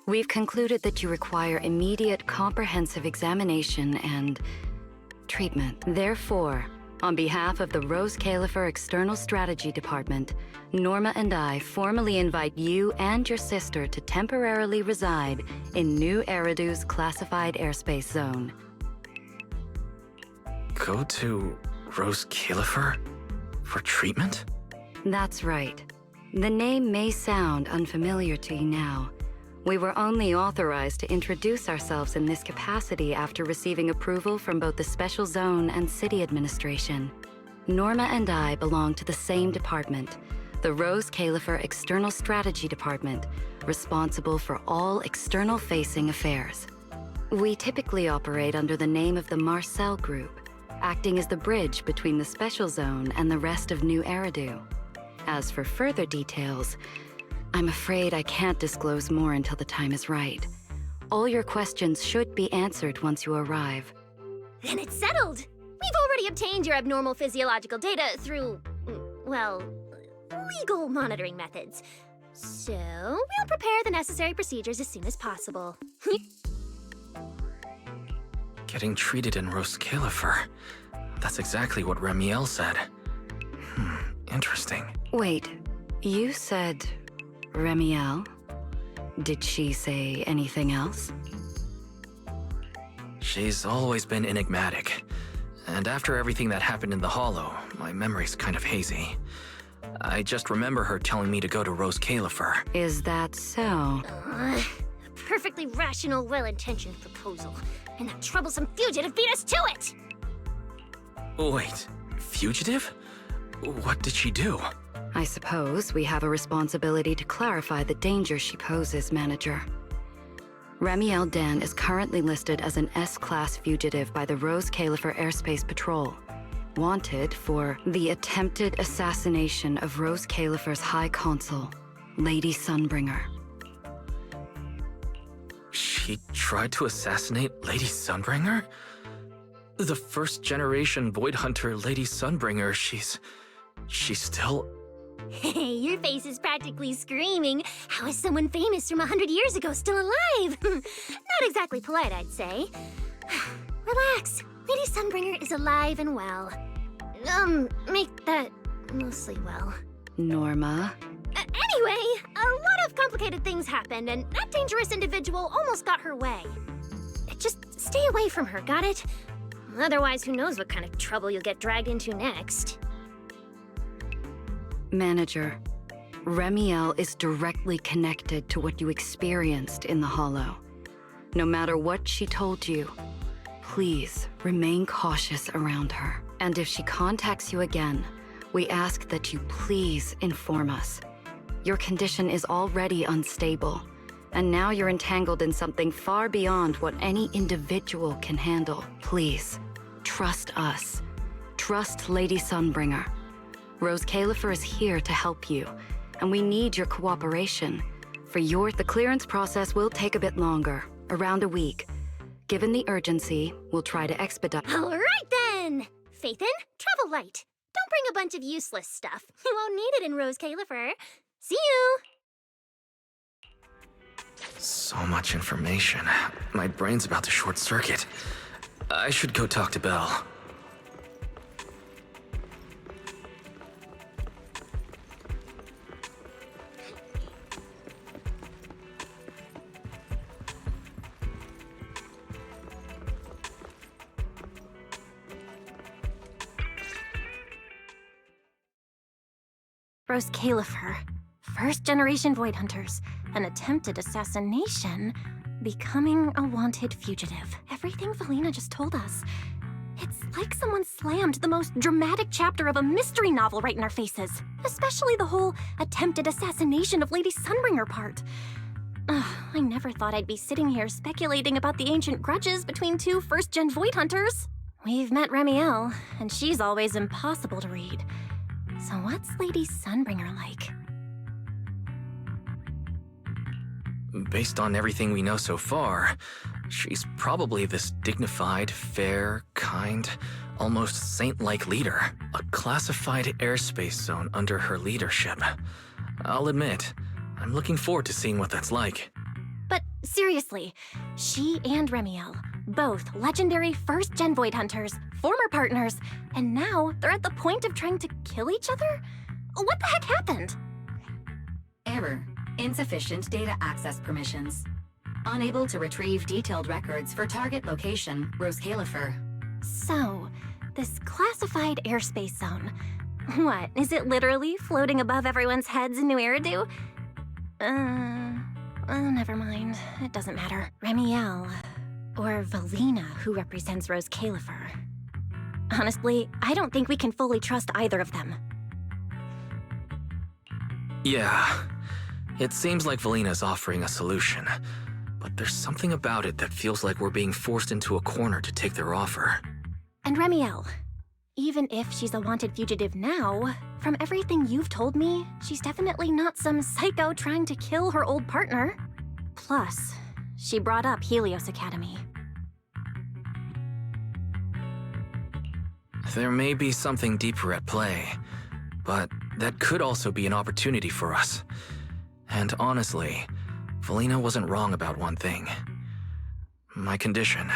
we've concluded that you require immediate comprehensive examination and treatment. Therefore, on behalf of the Rose Califer External Strategy Department, Norma and I formally invite you and your sister to temporarily reside in New Eridu's classified airspace zone. Go to Rose Califer for treatment? That's right. The name may sound unfamiliar to you now. We were only authorized to introduce ourselves in this capacity after receiving approval from both the Special Zone and City Administration. Norma and I belong to the same department, the Rose Califer External Strategy Department, responsible for all external-facing affairs. We typically operate under the name of the Marcel Group, acting as the bridge between the Special Zone and the rest of New Eridu. As for further details, I'm afraid I can't disclose more until the time is right. All your questions should be answered once you arrive. Then it's settled! We've already obtained your abnormal physiological data through, well, legal monitoring methods. So, we'll prepare the necessary procedures as soon as possible. Getting treated in Rose Califer. That's exactly what Remiel said. Interesting. Wait, you said Remiel? Did she say anything else? She's always been enigmatic. And after everything that happened in the Hollow, my memory's kind of hazy. I just remember her telling me to go to Rose Califer. Is that so? A perfectly rational, well-intentioned proposal. And that troublesome fugitive beat us to it! Wait, fugitive? What did she do? I suppose we have a responsibility to clarify the danger she poses, Manager. Remiel Dan is currently listed as an S-Class fugitive by the Rose Califer Airspace Patrol, wanted for the attempted assassination of Rose Califer's High Consul, Lady Sunbringer. She tried to assassinate Lady Sunbringer? The first-generation Void Hunter Lady Sunbringer, she's still... Hey, your face is practically screaming. How is someone famous from 100 years ago still alive? Not exactly polite, I'd say. Relax. Lady Sunbringer is alive and well. Make that mostly well. Norma? Anyway, a lot of complicated things happened, and that dangerous individual almost got her way. Just stay away from her, got it? Otherwise, who knows what kind of trouble you'll get dragged into next. Manager, Remiel is directly connected to what you experienced in the Hollow. No matter what she told you, please remain cautious around her. And if she contacts you again, we ask that you please inform us. Your condition is already unstable, and now you're entangled in something far beyond what any individual can handle. Please, trust us. Trust Lady Sunbringer. Rose Califer is here to help you, and we need your cooperation. The clearance process will take a bit longer, around a week. Given the urgency, we'll try to expedite. All right then! Phaethon, travel light. Don't bring a bunch of useless stuff. You won't need it in Rose Califer. See you! So much information. My brain's about to short circuit. I should go talk to Belle. Rose Califer, first-generation Void Hunters, an attempted assassination, becoming a wanted fugitive. Everything Valina just told us. It's like someone slammed the most dramatic chapter of a mystery novel right in our faces. Especially the whole attempted assassination of Lady Sunbringer part. I never thought I'd be sitting here speculating about the ancient grudges between two first-gen Void Hunters. We've met Remiel, and she's always impossible to read. So what's Lady Sunbringer like? Based on everything we know so far, she's probably this dignified, fair, kind, almost saint-like leader. A classified airspace zone under her leadership. I'll admit, I'm looking forward to seeing what that's like. But seriously, she and Remiel, both legendary first-gen Void Hunters, former partners, and now they're at the point of trying to kill each other? What the heck happened? Error. Insufficient data access permissions. Unable to retrieve detailed records for target location, Rose Califer. So, this classified airspace zone. What, is it literally floating above everyone's heads in New Eridu? Never mind. It doesn't matter. Remiel, or Valina, who represents Rose Califer. Honestly, I don't think we can fully trust either of them. Yeah. It seems like Valina's offering a solution, but there's something about it that feels like we're being forced into a corner to take their offer. And Remiel, even if she's a wanted fugitive now, from everything you've told me, she's definitely not some psycho trying to kill her old partner. Plus, she brought up Helios Academy. There may be something deeper at play, but that could also be an opportunity for us. And honestly, Valina wasn't wrong about one thing. My condition.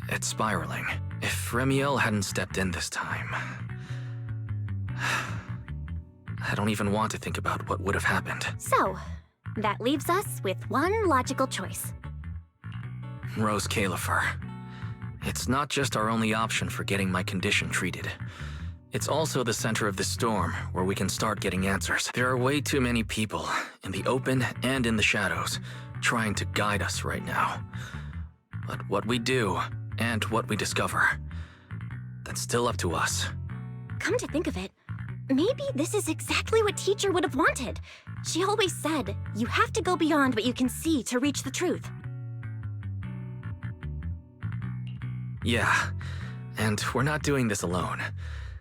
It's spiraling. If Remiel hadn't stepped in this time... I don't even want to think about what would have happened. So, that leaves us with one logical choice. Rose Califer. It's not just our only option for getting my condition treated. It's also the center of the storm, where we can start getting answers. There are way too many people, in the open and in the shadows, trying to guide us right now. But what we do, and what we discover, that's still up to us. Come to think of it, maybe this is exactly what Teacher would have wanted. She always said, you have to go beyond what you can see to reach the truth. Yeah, and we're not doing this alone.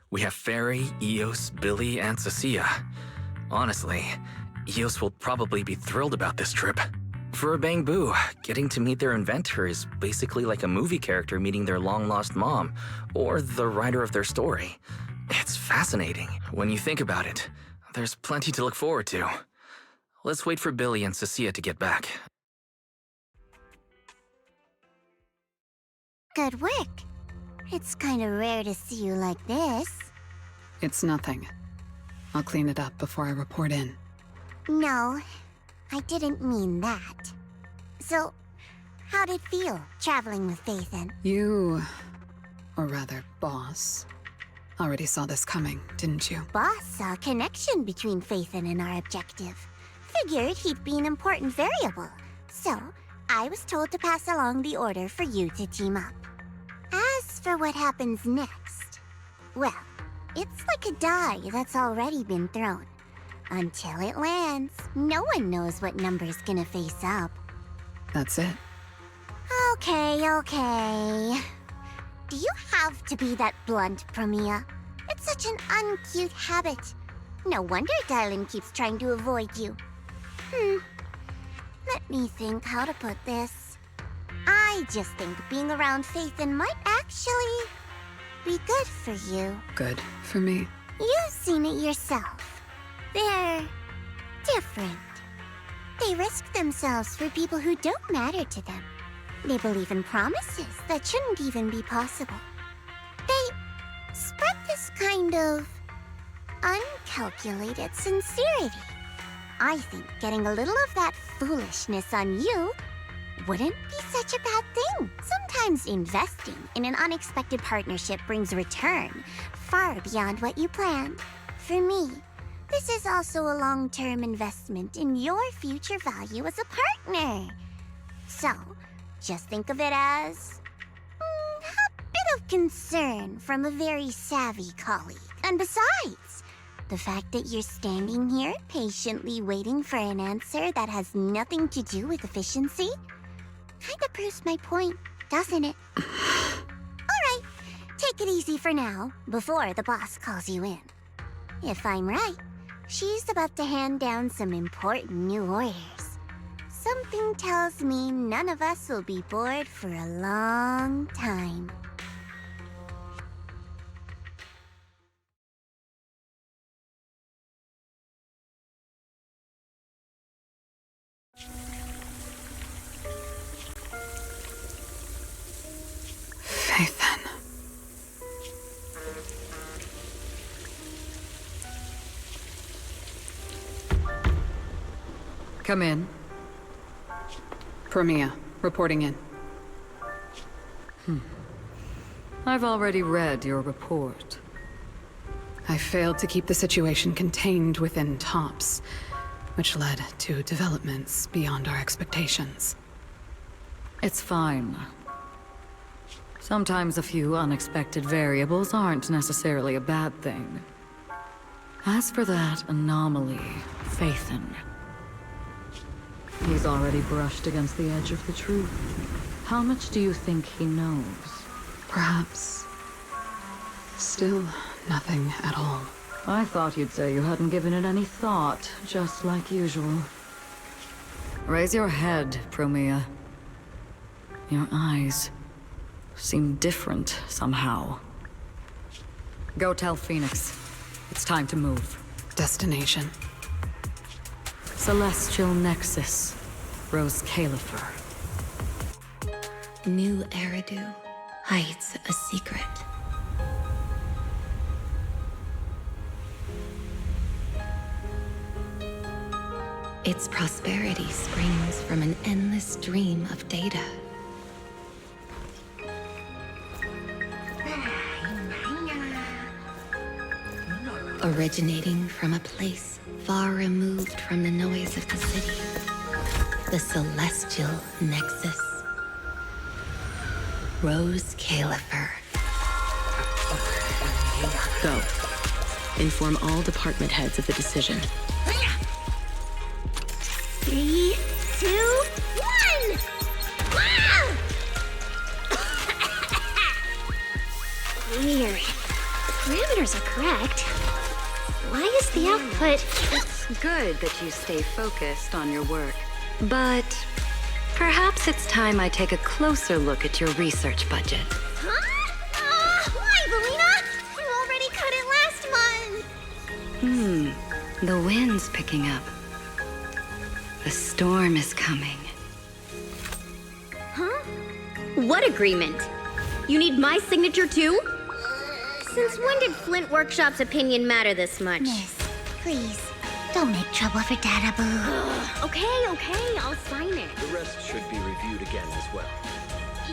We have Fairy, Eos, Billy, and Cecilia. Honestly, Eos will probably be thrilled about this trip. For a Bang Boo, getting to meet their inventor is basically like a movie character meeting their long-lost mom, or the writer of their story. It's fascinating when you think about it. There's plenty to look forward to. Let's wait for Billy and Cecilia to get back. Good work. It's kind of rare to see you like this. It's nothing. I'll clean it up before I report in. No, I didn't mean that. So, how'd it feel, traveling with Phaethon? You, or rather, boss, already saw this coming, didn't you? Boss saw a connection between Phaethon and our objective. Figured he'd be an important variable. So, I was told to pass along the order for you to team up. As for what happens next, well, it's like a die that's already been thrown. Until it lands, no one knows what number's gonna face up. That's it. Okay. Do you have to be that blunt, Promia? It's such an uncute habit. No wonder Dylan keeps trying to avoid you. Let me think how to put this. I just think being around Phaethon might actually be good for you. Good for me. You've seen it yourself. They're different. They risk themselves for people who don't matter to them. They believe in promises that shouldn't even be possible. They spread this kind of uncalculated sincerity. I think getting a little of that foolishness on you wouldn't be such a bad thing. Sometimes investing in an unexpected partnership brings return far beyond what you planned. For me, this is also a long-term investment in your future value as a partner. So, just think of it as a bit of concern from a very savvy colleague. And besides, the fact that you're standing here patiently waiting for an answer that has nothing to do with efficiency kinda proves my point, doesn't it? Alright, take it easy for now, before the boss calls you in. If I'm right, she's about to hand down some important new orders. Something tells me none of us will be bored for a long time. Phaethon. Come in. Promia, reporting in. I've already read your report. I failed to keep the situation contained within TOPS, which led to developments beyond our expectations. It's fine. Sometimes a few unexpected variables aren't necessarily a bad thing. As for that anomaly, Phaethon, he's already brushed against the edge of the truth. How much do you think he knows? Perhaps. Still nothing at all. I thought you'd say you hadn't given it any thought, just like usual. Raise your head, Promia. Your eyes seem different somehow. Go tell Phoenix. It's time to move. Destination. Celestial Nexus. Rose Califer. New Eridu hides a secret. Its prosperity springs from an endless stream of data. Originating from a place far removed from the noise of the city. The Celestial Nexus. Rose Califer. Go. Inform all department heads of the decision. 3, 2, 1! Weird. Parameters are correct. Why is the output... It's good that you stay focused on your work, but Perhaps it's time I take a closer look at your research budget. Huh? Why, Belina? You already cut it last month. The wind's picking up. The storm is coming. Huh? What agreement? You need my signature too? Since when did Flint Workshop's opinion matter this much? Miss, please, don't make trouble for Dada Boo. Okay, I'll sign it. The rest should be reviewed again as well.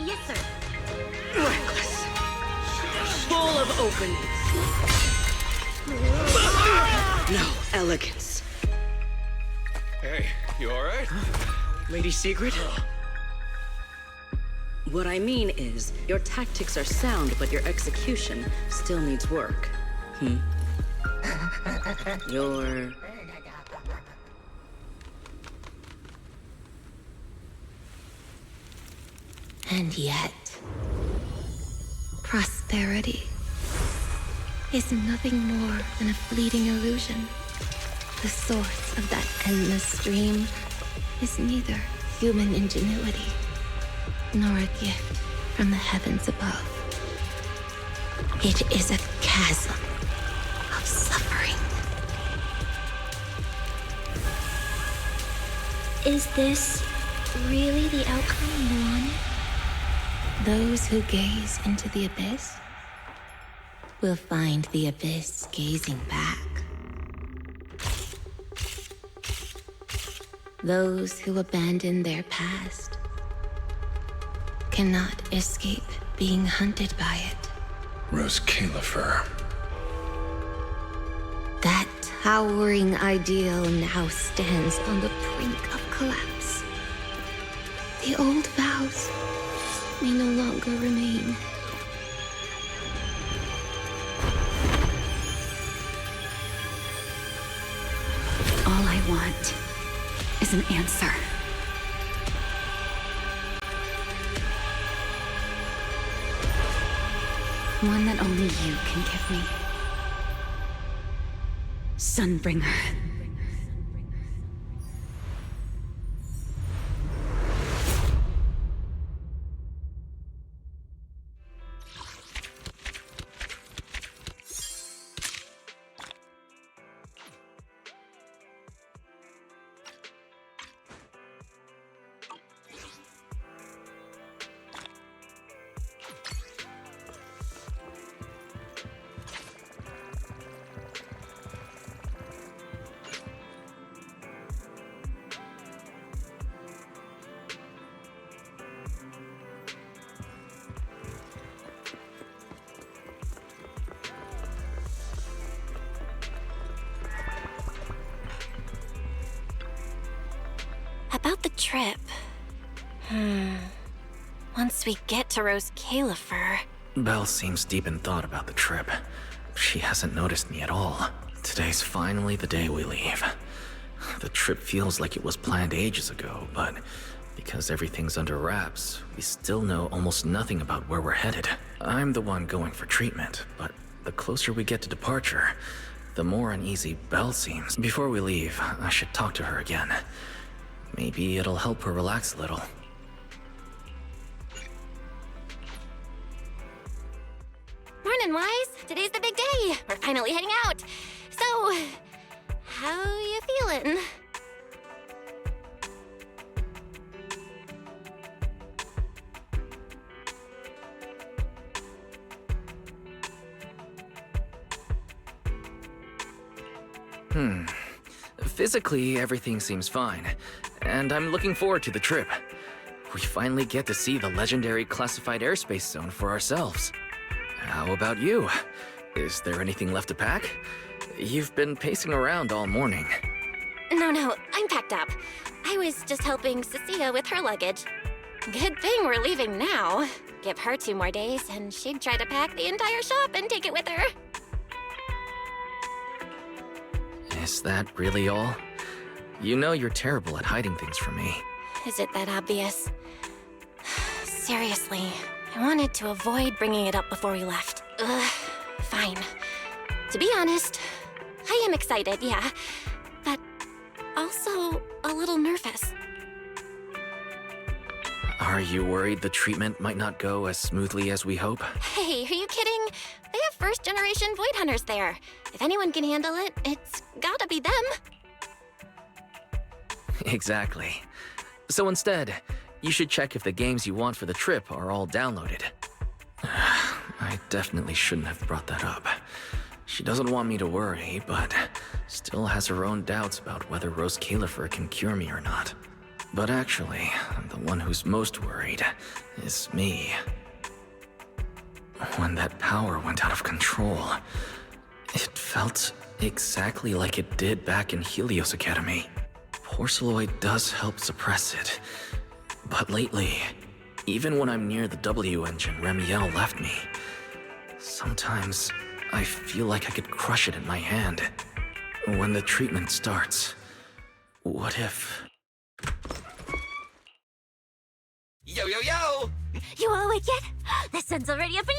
Yes, sir. Reckless. Full of openings. No elegance. Hey, you alright? Lady Secret? What I mean is, your tactics are sound, but your execution still needs work. Your... And yet, prosperity is nothing more than a fleeting illusion. The source of that endless stream is neither human ingenuity nor a gift from the heavens above. It is a chasm of suffering. Is this really the outcome you wanted? Those who gaze into the abyss will find the abyss gazing back. Those who abandon their past cannot escape being hunted by it. Rose Califer. That towering ideal now stands on the brink of collapse. The old vows may no longer remain. All I want is an answer. One that only you can give me. Sunbringer. About the trip. Once we get to Rose Califer... Belle seems deep in thought about the trip. She hasn't noticed me at all. Today's finally the day we leave. The trip feels like it was planned ages ago, but because everything's under wraps, we still know almost nothing about where we're headed. I'm the one going for treatment, but the closer we get to departure, the more uneasy Belle seems. Before we leave, I should talk to her again. Maybe it'll help her relax a little. Morning, Wise. Today's the big day. We're finally heading out. So, how you feeling? Physically, everything seems fine, and I'm looking forward to the trip. We finally get to see the legendary classified airspace zone for ourselves. How about you? Is there anything left to pack? You've been pacing around all morning. No, I'm packed up. I was just helping Cecilia with her luggage. Good thing we're leaving now. Give her 2 more days, and she'd try to pack the entire shop and take it with her. Is that really all? You know you're terrible at hiding things from me. Is it that obvious? Seriously, I wanted to avoid bringing it up before we left. Fine. To be honest, I am excited, yeah, but also a little nervous. Are you worried the treatment might not go as smoothly as we hope? Hey, are you kidding? They have first-generation Void Hunters there. If anyone can handle it, it's gotta be them. Exactly. So instead, you should check if the games you want for the trip are all downloaded. I definitely shouldn't have brought that up. She doesn't want me to worry, but still has her own doubts about whether Rose Califer can cure me or not. But actually, the one who's most worried is me. When that power went out of control, it felt exactly like it did back in Helios Academy. Porceloid does help suppress it, but lately, even when I'm near the W engine Remiel left me, sometimes I feel like I could crush it in my hand. When the treatment starts, what if... Yo, yo, yo! You all awake yet? The sun's already up and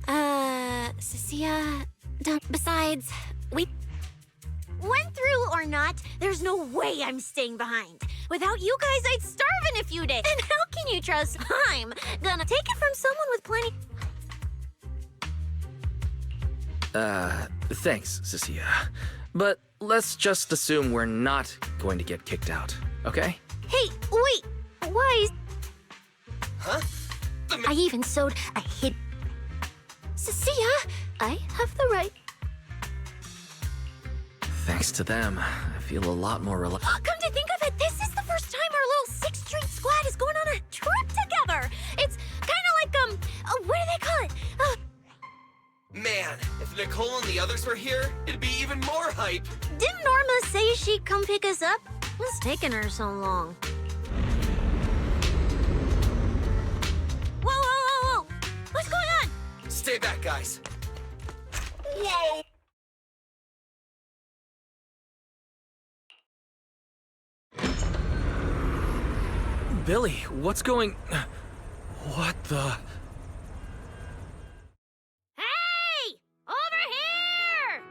shining. Cecilia, besides, we went through or not, there's no way I'm staying behind. Without you guys, I'd starve in a few days. And how can you trust I'm gonna take it from someone with plenty... Thanks, Cecilia. But let's just assume we're not going to get kicked out, okay? Hey, wait! Why? Huh? I even sewed a hid... Cecilia, I have the right... Thanks to them, I feel a lot more Come to think of it, this is the first time our little 6th Street squad is going on a trip together! It's kinda like, what do they call it? Man, if Nicole and the others were here, it'd be even more hype! Didn't Norma say she'd come pick us up? What's taking her so long? Whoa, whoa, whoa, whoa! What's going on? Stay back, guys. Whoa! Billy, what's going... What the... Hey! Over here!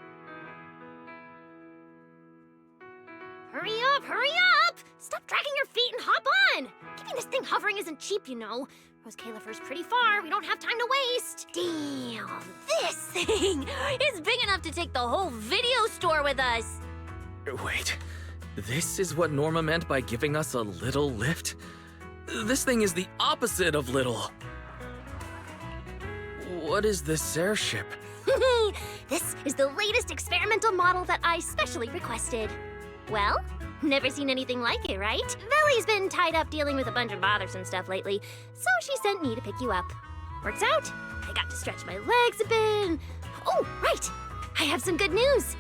Hurry up, hurry up! Stop dragging your feet and hop on! Keeping this thing hovering isn't cheap, you know. Rose Califer's pretty far, we don't have time to waste. Damn, this thing is big enough to take the whole video store with us. Wait, this is what Norma meant by giving us a little lift? This thing is the opposite of little. What is this airship? This is the latest experimental model that I specially requested. Well, never seen anything like it, right? Valley's been tied up dealing with a bunch of bothersome stuff lately, so she sent me to pick you up. Works out. I got to stretch my legs a bit. Oh, right! I have some good news.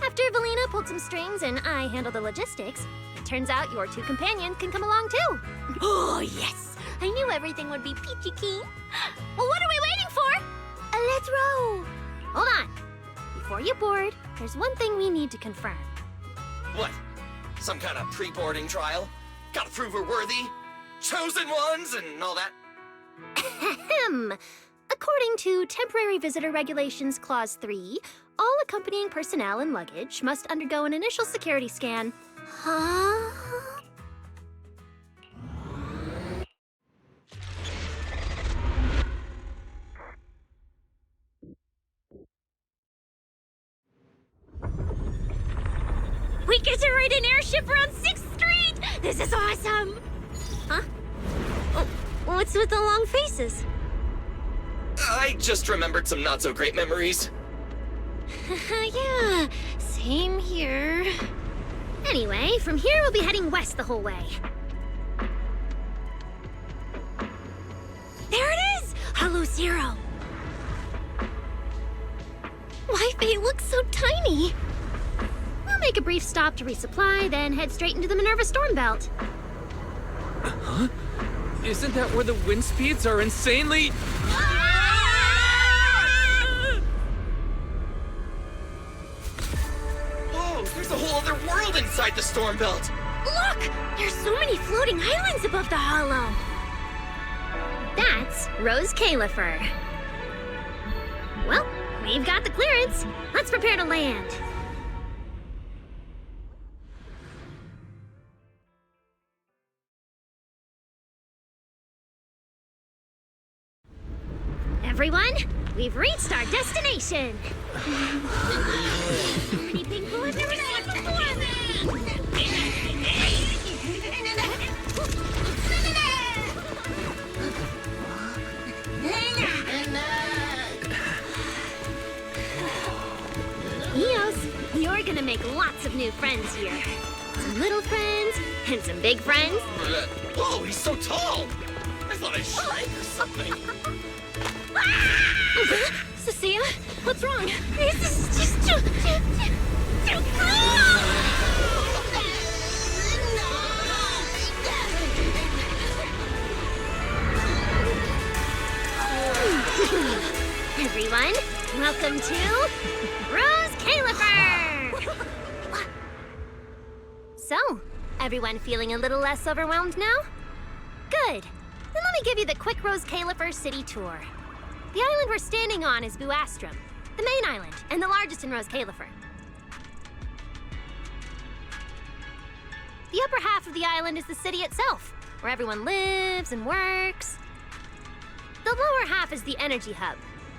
After Valina pulled some strings and I handled the logistics, it turns out your 2 companions can come along too. Oh, yes! I knew everything would be peachy keen. Well, what are we waiting for? Let's row. Hold on. Before you board, there's one thing we need to confirm. What? Some kind of pre-boarding trial? Gotta prove we're worthy? Chosen ones and all that? Ahem. According to Temporary Visitor Regulations Clause 3, all accompanying personnel and luggage must undergo an initial security scan. Huh? We get to ride an airship around 6th Street! This is awesome! Huh? Oh, what's with the long faces? I just remembered some not-so-great memories. Yeah, same here. Anyway, from here we'll be heading west the whole way. There it is! Hollow Zero! Why, they look so tiny! We'll make a brief stop to resupply, then head straight into the Minerva Storm Belt. Huh? Isn't that where the wind speeds are insanely... Whoa, there's a whole other world inside the Storm Belt! Look! There's so many floating islands above the hollow! That's Rose Califer. Well, we've got the clearance. Let's prepare to land. Everyone, we've reached our destination. So many people I've never seen Eos, you're gonna make lots of new friends here. Some little friends and some big friends. Whoa, he's so tall! I thought I shrank or something. Cecilia, what's wrong? This is just too Everyone, welcome to Rose Califer! So, everyone feeling a little less overwhelmed now? Good. Then let me give you the quick Rose Califer city tour. The island we're standing on is Buastrum, the main island, and the largest in Rose Califer. The upper half of the island is the city itself, where everyone lives and works. The lower half is the energy hub.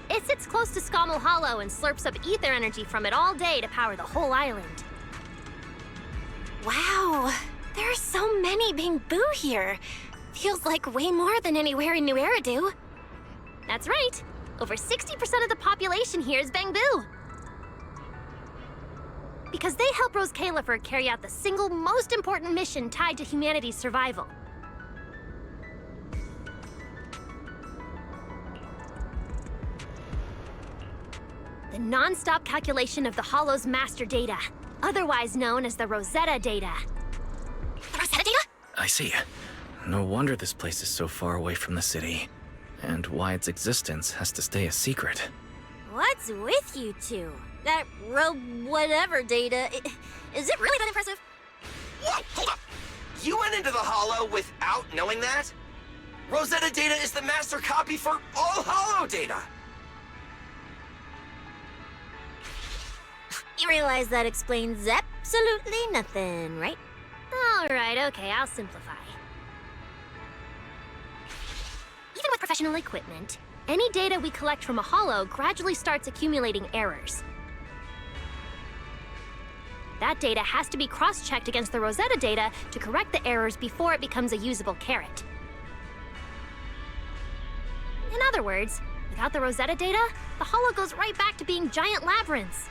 It sits close to Scommel Hollow and slurps up ether energy from it all day to power the whole island. Wow, there are so many Bamboo here. Feels like way more than anywhere in New Eridu. That's right. Over 60% of the population here is Bamboo. Because they help Rose Califer carry out the single most important mission tied to humanity's survival. The non-stop calculation of the Hollow's master data, otherwise known as the Rosetta data. The Rosetta data? I see. No wonder this place is so far away from the city, and why its existence has to stay a secret. What's with you two? That whatever data, is it really that impressive? Whoa, hold up! You went into the Hollow without knowing that? Rosetta data is the master copy for all Hollow data! You realize that explains absolutely nothing, right? Alright, okay, I'll simplify. Even with professional equipment, any data we collect from a Hollow gradually starts accumulating errors. That data has to be cross-checked against the Rosetta data to correct the errors before it becomes a usable carrot. In other words, without the Rosetta data, the Hollow goes right back to being giant labyrinths.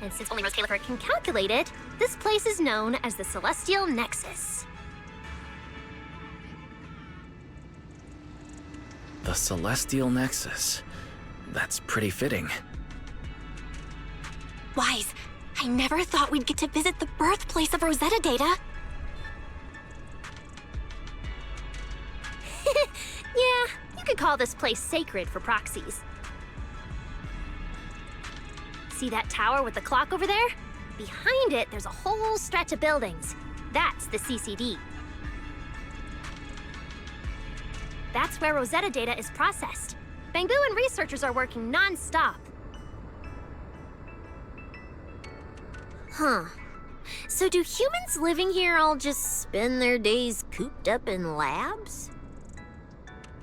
And since only Rose Califer can calculate it, this place is known as the Celestial Nexus. The Celestial Nexus. That's pretty fitting. Wise, I never thought we'd get to visit the birthplace of Rosetta data. Yeah, you could call this place sacred for proxies. See that tower with the clock over there? Behind it, there's a whole stretch of buildings. That's the CCD. That's where Rosetta data is processed. Bamboo and researchers are working non-stop. Huh. So do humans living here all just spend their days cooped up in labs?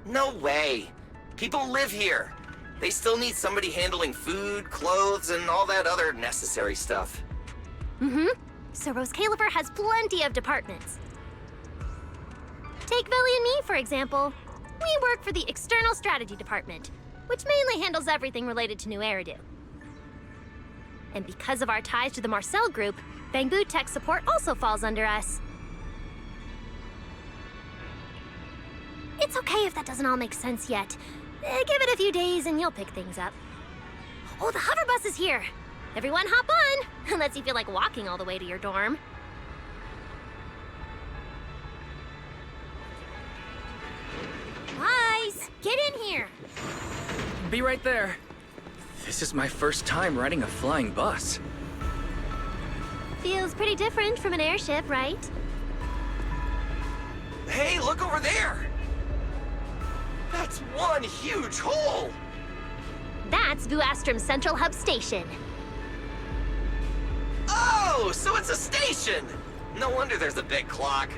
No way. People live here. They still need somebody handling food, clothes, and all that other necessary stuff. Mm-hmm. So Rose Califer has plenty of departments. Take Velly and me, for example. We work for the External Strategy Department, which mainly handles everything related to New Eridu. And because of our ties to the Marcel Group, Bamboo Tech Support also falls under us. It's okay if that doesn't all make sense yet. Give it a few days and you'll pick things up. Oh, the hover bus is here. Everyone hop on, unless you feel like walking all the way to your dorm. Wise, get in here. Be right there. This is my first time riding a flying bus. Feels pretty different from an airship, right? Hey, look over there! That's one huge hole! That's Buastrum's Central Hub Station. Oh, so it's a station! No wonder there's a big clock.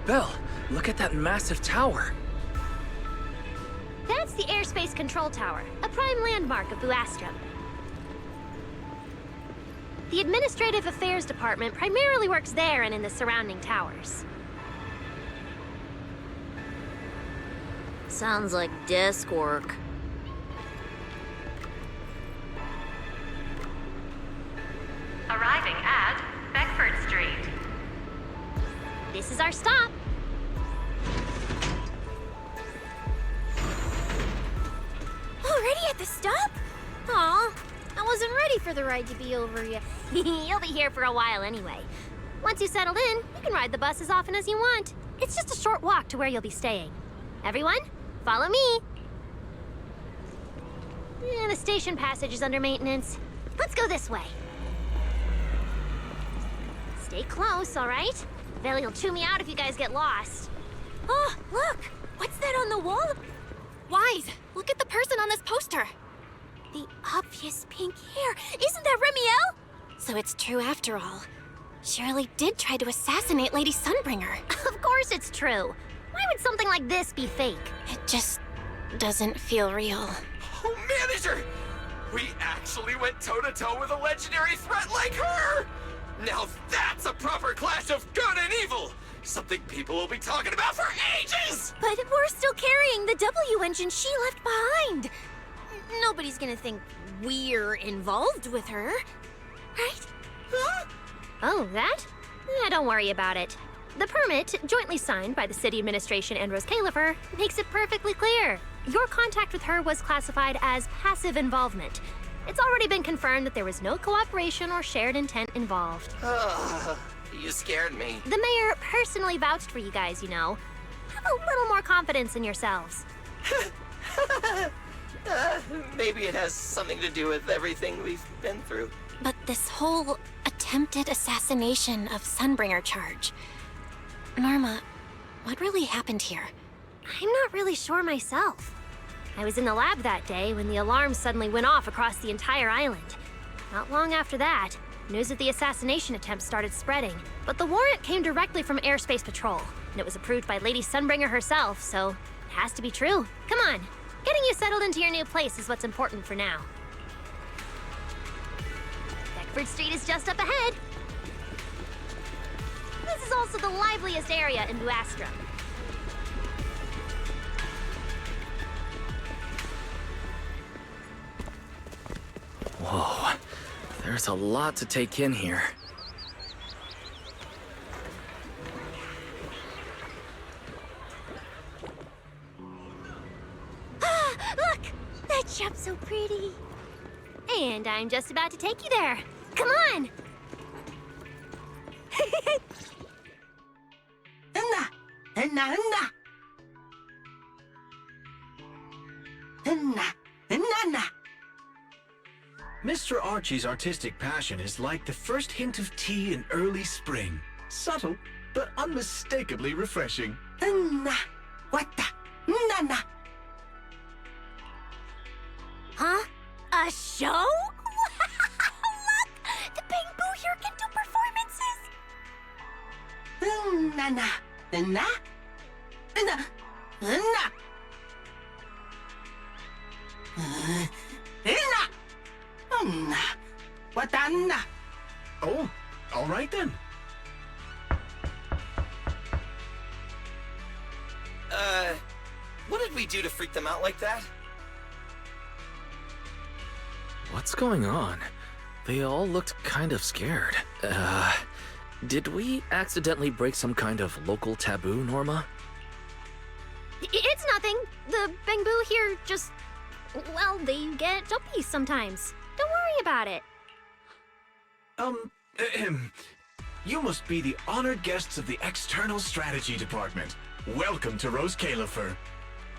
Belle, Look at that massive tower. That's the airspace control tower, a prime landmark of Buastrum. The Administrative Affairs Department primarily works there and in the surrounding towers. Sounds like desk work. Arriving at Beckford Street. This is our stop. Already at the stop? Aw, I wasn't ready for the ride to be over yet. You'll be here for a while anyway. Once you settled in, you can ride the bus as often as you want. It's just a short walk to where you'll be staying. Everyone, follow me. The station passage is under maintenance. Let's go this way. Stay close, all right? Bailey will chew me out if you guys get lost. Oh, look! What's that on the wall? Wise, look at the person on this poster. The obvious pink hair. Isn't that Remiel? So it's true after all. Shirley did try to assassinate Lady Sunbringer. Of course it's true. Why would something like this be fake? It just doesn't feel real. Oh, Manager! We actually went toe-to-toe with a legendary threat like her! Now that's a proper clash of good and evil! Something people will be talking about for ages! But we're still carrying the W engine she left behind. Nobody's gonna think we're involved with her, right? Huh? Oh, that? Don't worry about it. The permit, jointly signed by the city administration and Rose Califer, makes it perfectly clear. Your contact with her was classified as passive involvement. It's already been confirmed that there was no cooperation or shared intent involved. You scared me. The mayor personally vouched for you guys, you know. Have a little more confidence in yourselves. Maybe it has something to do with everything we've been through. But this whole attempted assassination of Sunbringer charge... Norma, what really happened here? I'm not really sure myself. I was in the lab that day when the alarms suddenly went off across the entire island. Not long after that, news of the assassination attempt started spreading. But the warrant came directly from Airspace Patrol, and it was approved by Lady Sunbringer herself, so it has to be true. Come on, getting you settled into your new place is what's important for now. Beckford Street is just up ahead. This is also the liveliest area in Buastrum. Whoa, there's a lot to take in here. Look! That shop's so pretty. And I'm just about to take you there. Come on! Mr. Archie's artistic passion is like the first hint of tea in early spring. Subtle, but unmistakably refreshing. Huh? A show? Look! The Bamboo here can do performances! Oh, all right then. What did we do to freak them out like that? What's going on? They all looked kind of scared. Did we accidentally break some kind of local taboo, Norma? It's nothing. The Bamboo here just... well, they get jumpy sometimes. Don't worry about it. You must be the honored guests of the External Strategy Department. Welcome to Rose Califer.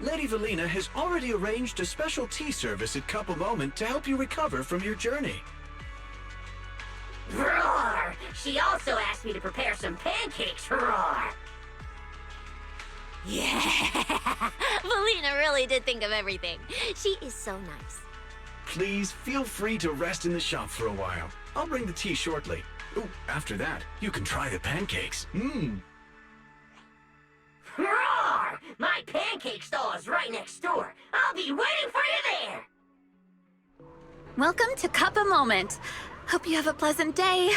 Lady Valina has already arranged a special tea service at Cup a Moment to help you recover from your journey. Roar! She also asked me to prepare some pancakes, roar! Yeah! Valina really did think of everything. She is so nice. Please feel free to rest in the shop for a while. I'll bring the tea shortly. Ooh, after that, you can try the pancakes. Mmm. pancake stall is right next door. I'll be waiting for you there. Welcome to Cup a Moment. Hope you have a pleasant day.